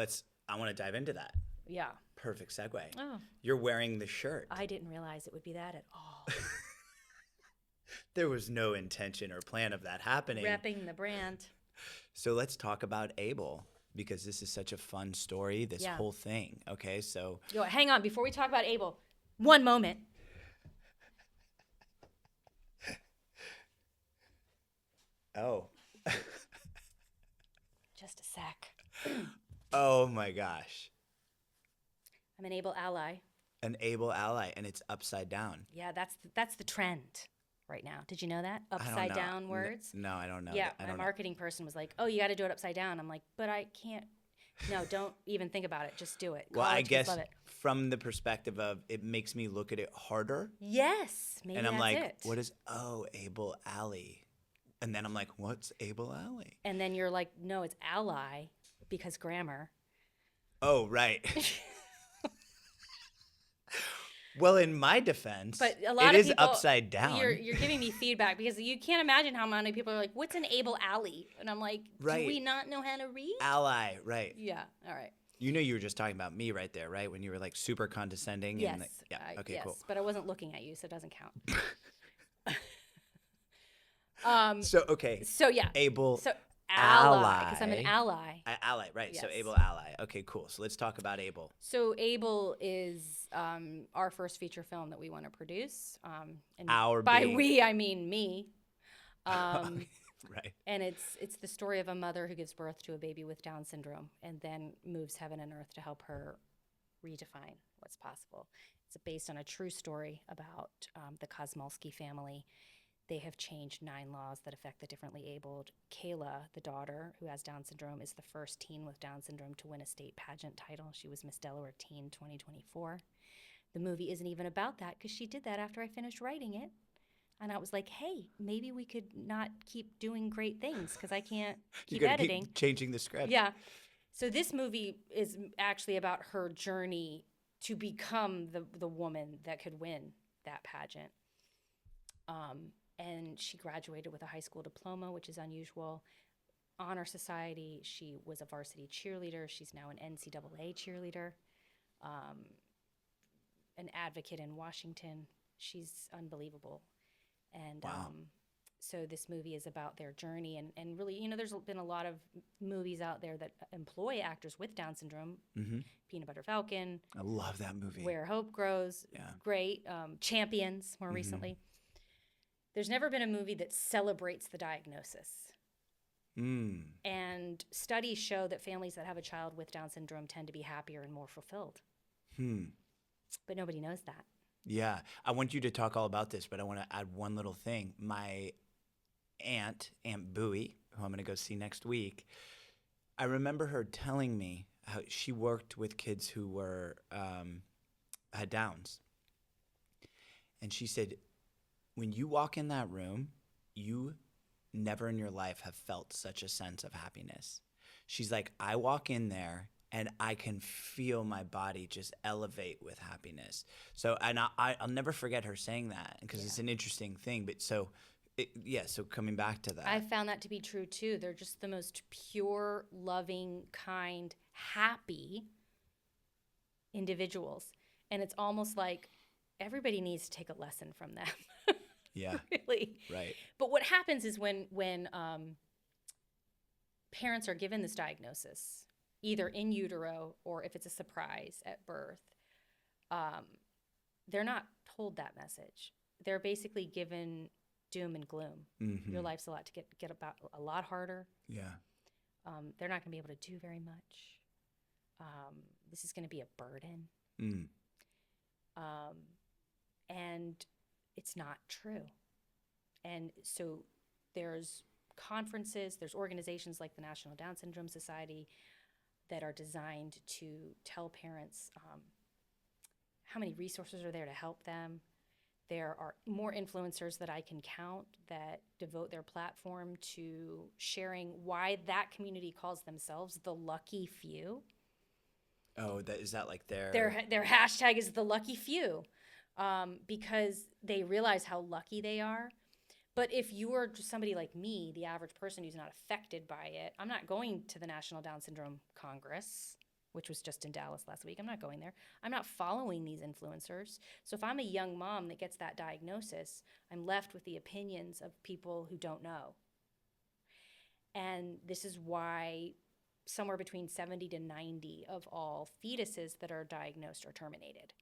I want to dive into that. Yeah. Perfect segue. Oh. You're wearing the shirt. I didn't realize it would be that at all. There was no intention or plan of that happening. Repping the brand. So let's talk about Abel, because this is such a fun story, this whole thing. Okay, so. Yo, hang on. Before we talk about Abel, one moment. Oh. Just a sec. Oh my gosh. I'm an Abel ally. An Abel ally, and it's upside down. Yeah, that's the trend right now. Did you know that? I don't Upside know. down words? No, I don't know. Yeah, I my don't know. marketing person was like, "Oh, you got to do it upside down." I'm like, "But I can't." No, don't even think about it. Just do it. Well, I College kids guess love it. from the perspective of it makes me look at it harder. Yes, maybe And I'm that's like, it. what is, Abel Alley? And then I'm like, what's Abel Alley? And then you're like, "No, it's ally because grammar." Oh, right. Well, in my defense, But a lot it of is people, upside down. You're giving me feedback because you can't imagine how many people are like, "What's an Abel alley?" And I'm like, Right. "Do we not know how to read?" Ally, right. Yeah. All right. You know you were just talking about me right there, right? When you were like super condescending. Yes. And yeah, okay, yes, cool. but I wasn't looking at you, so it doesn't count. So yeah. Abel So ally. because I'm an ally. Ally, right. So Yes. Abel Ally. Okay, cool. So let's talk about Abel. So Abel is our first feature film that we want to produce. And Our by being- we, I mean me. Right. And it's the story of a mother who gives birth to a baby with Down syndrome and then moves heaven and earth to help her redefine what's possible. It's based on a true story about the Kosmolsky family. They have changed 9 laws that affect the differently abled. Kayla, the daughter who has Down syndrome, is the first teen with Down syndrome to win a state pageant title. She was Miss Delaware Teen 2024. The movie isn't even about that because she did that after I finished writing it. And I was like, hey, maybe we could not keep doing great things because I can't You keep gotta editing. keep changing the script. Yeah. So this movie is actually about her journey to become the woman that could win that pageant. And she graduated with a high school diploma, which is unusual. Honor Society, she was a varsity cheerleader. She's now an NCAA cheerleader, an advocate in Washington. She's unbelievable. And Wow. So this movie is about their journey. And really, you know, there's been a lot of movies out there that employ actors with Down syndrome. Mm-hmm. Peanut Butter Falcon, I love that movie. Where Hope Grows, Yeah. great. Champions, more recently. There's never been a movie that celebrates the diagnosis. And studies show that families that have a child with Down syndrome tend to be happier and more fulfilled. But nobody knows that. Yeah. I want you to talk all about this, but I want to add one little thing. My Aunt Bowie, who I'm going to go see next week, I remember her telling me how she worked with kids who were had Downs. And she said, when you walk in that room, you never in your life have felt such a sense of happiness. She's like, I walk in there and I can feel my body just elevate with happiness. So, and I'll never forget her saying that because it's an interesting thing. But so coming back to that. I found that to be true too. They're just the most pure, loving, kind, happy individuals. And it's almost like everybody needs to take a lesson from them. Yeah. Really. Right. But what happens is when parents are given this diagnosis, either in utero or if it's a surprise at birth, they're not told that message. They're basically given doom and gloom. Your life's a lot harder. Yeah. They're not going to be able to do very much. This is going to be a burden. And it's not true. And so there's conferences, there's organizations like the National Down Syndrome Society that are designed to tell parents how many resources are there to help them. There are more influencers that I can count that devote their platform to sharing why that community calls themselves the lucky few. Oh, is that like their Their hashtag is the lucky few. because they realize how lucky they are. But if you are just somebody like me, the average person who's not affected by it, I'm not going to the National Down Syndrome Congress, which was just in Dallas last week. I'm not going there. I'm not following these influencers. So if I'm a young mom that gets that diagnosis, I'm left with the opinions of people who don't know. And this is why somewhere between 70 to 90 of all fetuses that are diagnosed are terminated.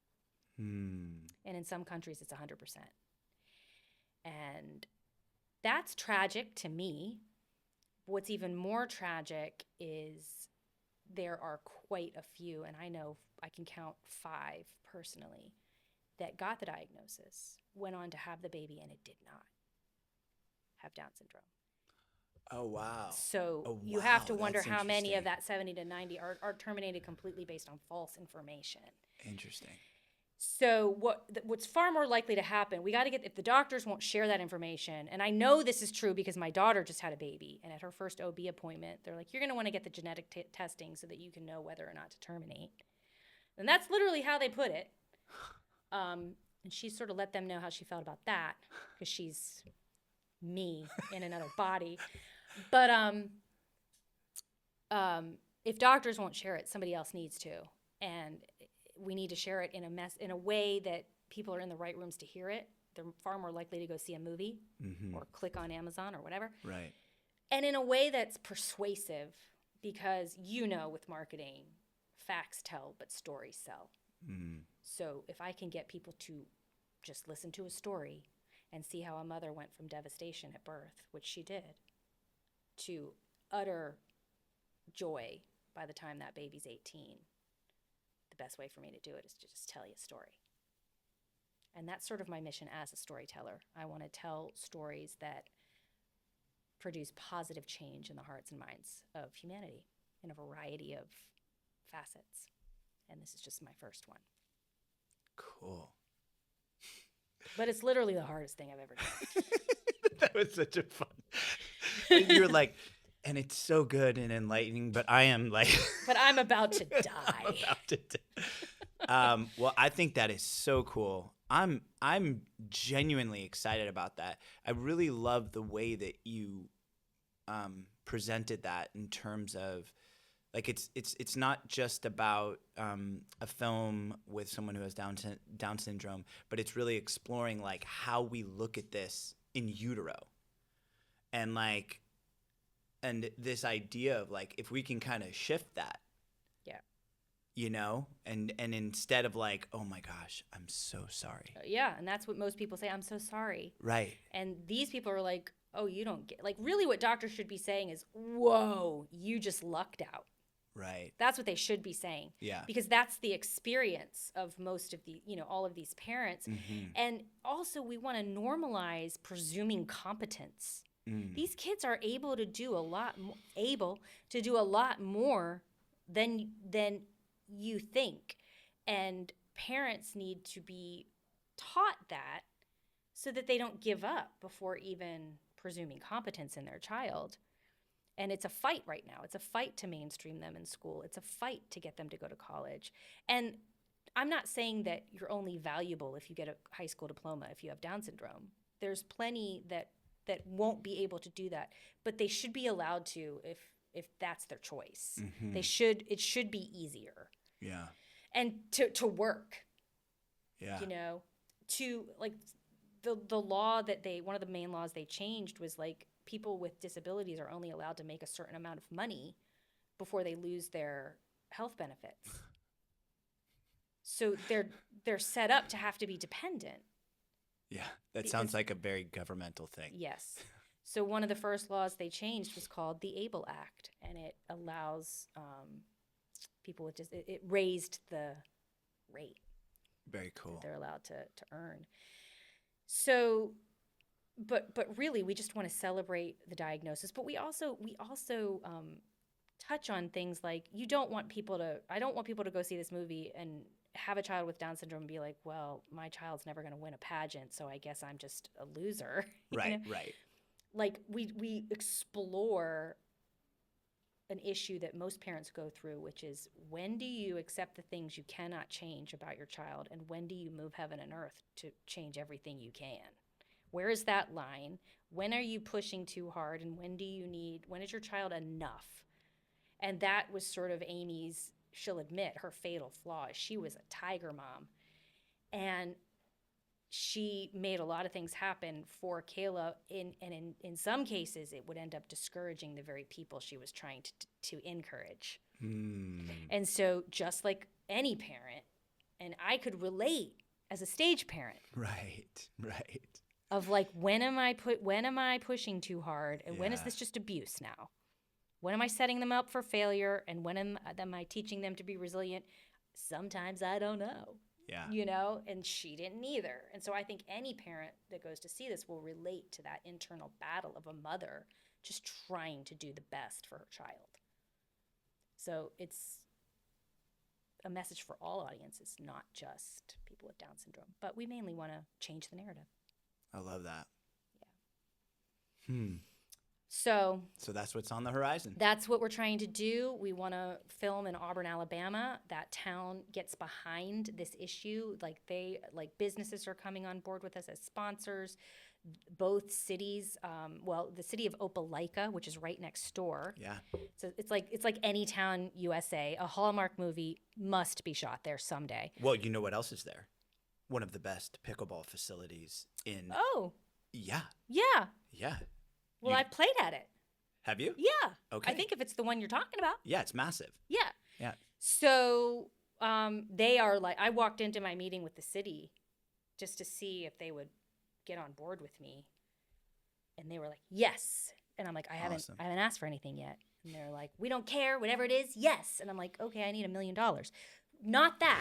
And in some countries, it's 100%. And that's tragic to me. What's even more tragic is there are quite a few, and I know I can count 5 personally, that got the diagnosis, went on to have the baby, and it did not have Down syndrome. Oh, wow. So you have to wonder that's how many of interesting. that 70 to 90 are terminated completely based on false information. Interesting. So what's far more likely to happen, we got to get, if the doctors won't share that information, and I know this is true because my daughter just had a baby, and at her first OB appointment, they're like, you're going to want to get the genetic testing so that you can know whether or not to terminate. And that's literally how they put it. And she sort of let them know how she felt about that because she's me in another body. But if doctors won't share it, somebody else needs to. And we need to share it in a way that people are in the right rooms to hear it. They're far more likely to go see a movie or click on Amazon or whatever. Right. And in a way that's persuasive, because with marketing, facts tell, but stories sell. So if I can get people to just listen to a story and see how a mother went from devastation at birth, which she did, to utter joy by the time that baby's 18, the best way for me to do it is to just tell you a story. And that's sort of my mission as a storyteller. I want to tell stories that produce positive change in the hearts and minds of humanity in a variety of facets. And this is just my first one. Cool. But it's literally the hardest thing I've ever done. That was such a fun. You were like, and it's so good and enlightening, but I am like. But I'm about to die. I'm about to well, I think that is so cool. I'm genuinely excited about that. I really love the way that you presented that in terms of, like, it's not just about a film with someone who has Down syndrome, but it's really exploring like how we look at this in utero, and like, and this idea of like if we can kind of shift that, and instead of like, oh my gosh, I'm so sorry. Yeah, and that's what most people say. I'm so sorry. Right. And these people are like, oh, you don't get, like, really what doctors should be saying is, whoa, you just lucked out. Right. That's what they should be saying. Yeah. Because that's the experience of most of the, all of these parents. And also we want to normalize presuming competence. These kids are able to do a lot more than you think. And parents need to be taught that so that they don't give up before even presuming competence in their child. And it's a fight right now. It's a fight to mainstream them in school. It's a fight to get them to go to college. And I'm not saying that you're only valuable if you get a high school diploma if you have Down syndrome. There's plenty that won't be able to do that, but they should be allowed to if that's their choice. It should be easier. Yeah. And to work. Yeah. To like the law that one of the main laws they changed was like people with disabilities are only allowed to make a certain amount of money before they lose their health benefits. So they're set up to have to be dependent. Yeah, that sounds like a very governmental thing. Yes. So one of the first laws they changed was called the ABLE Act, and it allows people with it raised the rate. Very cool. That they're allowed to earn. So, but really, we just want to celebrate the diagnosis. But we also touch on things like I don't want people to go see this movie and have a child with Down syndrome and be like, well, my child's never going to win a pageant, so I guess I'm just a loser. Right, right. Like we explore an issue that most parents go through, which is when do you accept the things you cannot change about your child, and when do you move heaven and earth to change everything you can? Where is that line? When are you pushing too hard, and when is your child enough? And that was sort of Amy's, she'll admit, her fatal flaw. She was a tiger mom. And she made a lot of things happen for Kayla. In some cases, it would end up discouraging the very people she was trying to encourage. And so just like any parent, and I could relate as a stage parent. Right. Of like, when am I pushing too hard? And when is this just abuse now? When am I setting them up for failure? And when am I teaching them to be resilient? Sometimes I don't know. Yeah. You know, and she didn't either. And so I think any parent that goes to see this will relate to that internal battle of a mother just trying to do the best for her child. So it's a message for all audiences, not just people with Down syndrome. But we mainly want to change the narrative. I love that. Yeah. So that's what's on the horizon. That's what we're trying to do. We want to film in Auburn, Alabama. That town gets behind this issue. Like businesses are coming on board with us as sponsors. Both cities, the city of Opelika, which is right next door. Yeah. So it's like any town, USA. A Hallmark movie must be shot there someday. Well, you know what else is there? One of the best pickleball facilities in. Oh. Yeah. Yeah. Yeah. Well, I played at it. Have you? Yeah. Okay. I think if it's the one you're talking about. Yeah, it's massive. Yeah. Yeah. So they are like, I walked into my meeting with the city just to see if they would get on board with me. And they were like, yes. And I'm like, I haven't asked for anything yet. And they're like, we don't care, whatever it is, yes. And I'm like, okay, I need $1 million. Not that.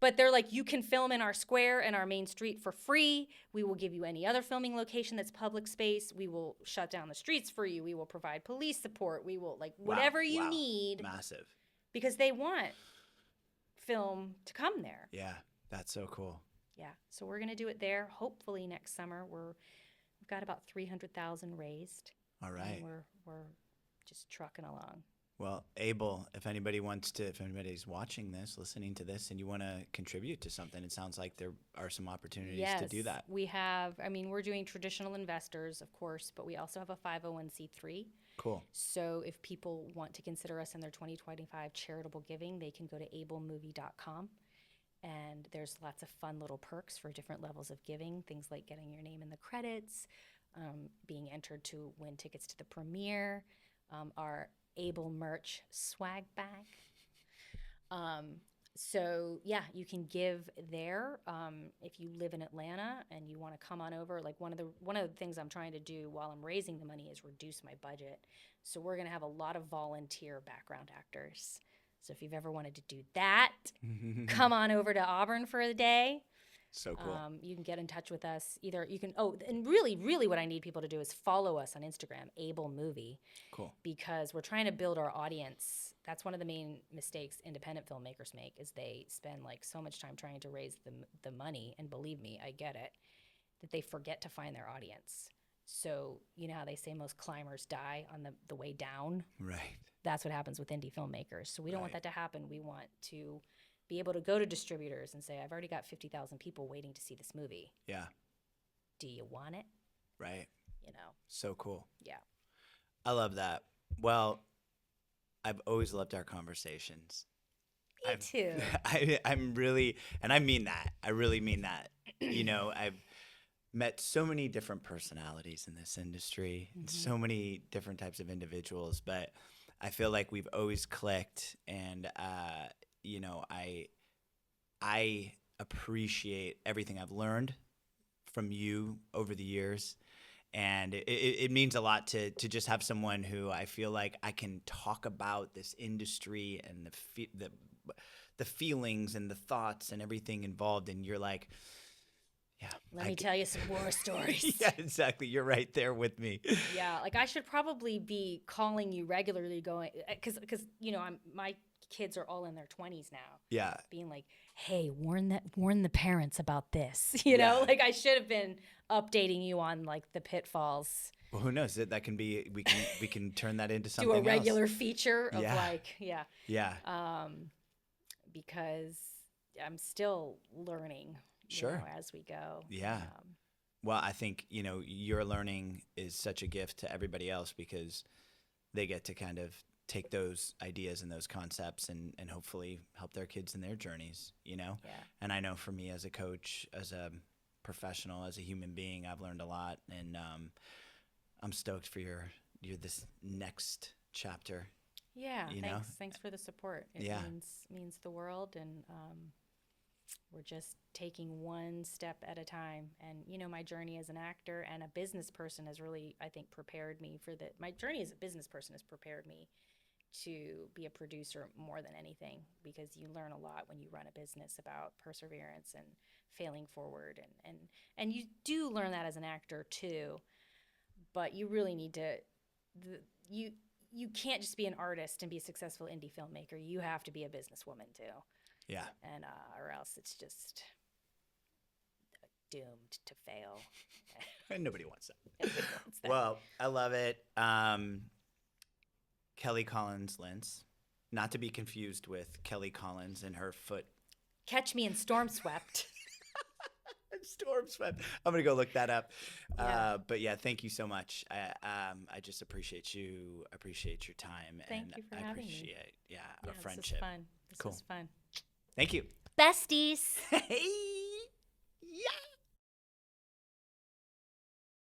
But they're like, you can film in our square and our main street for free. We will give you any other filming location that's public space. We will shut down the streets for you. We will provide police support. We will, whatever you need. Massive. Because they want film to come there. Yeah, that's so cool. Yeah, so we're going to do it there. Hopefully next summer. We've got about $300,000 raised. All right. And we're just trucking along. Well, Abel, if anybody's watching this, listening to this, and you want to contribute to something, it sounds like there are some opportunities to do that. We have, we're doing traditional investors, of course, but we also have a 501c3. Cool. So if people want to consider us in their 2025 charitable giving, they can go to ablemovie.com. And there's lots of fun little perks for different levels of giving, things like getting your name in the credits, being entered to win tickets to the premiere, our Able merch swag bag. So yeah, you can give there. If you live in Atlanta and you want to come on over, like one of the things I'm trying to do while I'm raising the money is reduce my budget. So we're gonna have a lot of volunteer background actors. So if you've ever wanted to do that, come on over to Auburn for a day. So cool. You can get in touch with us. Either you can, and really what I need people to do is follow us on Instagram, Able Movie. Cool. Because we're trying to build our audience. That's one of the main mistakes independent filmmakers make, is they spend so much time trying to raise the money, and believe me, I get it, that they forget to find their audience. So you know how they say most climbers die on the way down? Right. That's what happens with indie filmmakers. So we don't want that to happen. We want to be able to go to distributors and say, I've already got 50,000 people waiting to see this movie. Yeah. Do you want it? Right. You know. So cool. Yeah. I love that. Well, I've always loved our conversations. Me too. I'm really, and I mean that. I really mean that. You know, I've met so many different personalities in this industry, and so many different types of individuals, but I feel like we've always clicked, and you know, I appreciate everything I've learned from you over the years, and it means a lot to just have someone who I feel like I can talk about this industry and the feelings and the thoughts and everything involved, and you're like, yeah. Let me tell you some war stories. Yeah, exactly. You're right there with me. Yeah, I should probably be calling you regularly, going because you know my kids are all in their 20s now. Yeah. Being like, hey, warn the parents about this. You know, like I should have been updating you on like the pitfalls. Well, who knows? That can be, we can turn that into something Do a else. regular feature of like, Yeah. because I'm still learning you know, as we go. Yeah. Well, I think, you know, your learning is such a gift to everybody else because they get to kind of take those ideas and those concepts and hopefully help their kids in their journeys, you know? Yeah. And I know for me as a coach, as a professional, as a human being, I've learned a lot. And I'm stoked for your this next chapter. Yeah, you thanks. know? Thanks for the support. It means the world, and we're just taking one step at a time. And you know, my journey as an actor and a business person has really, I think, prepared me for that. My journey as a business person has prepared me to be a producer more than anything, because you learn a lot when you run a business about perseverance and failing forward, and you do learn that as an actor too. But you really need to you can't just be an artist and be a successful indie filmmaker. You have to be a businesswoman too. Yeah. And or else it's just doomed to fail. And nobody wants that. Nobody wants that. Well, I love it. Kelly Collins Lintz, not to be confused with Kelly Collins and her foot. Catch Me in Storm Swept. Storm Swept. I'm gonna go look that up. Yeah. But yeah, thank you so much. I just appreciate you. Appreciate your time. Thank you for I having me. appreciate our This friendship. is fun. This Cool. is fun. Thank you. Besties. Hey. Yeah.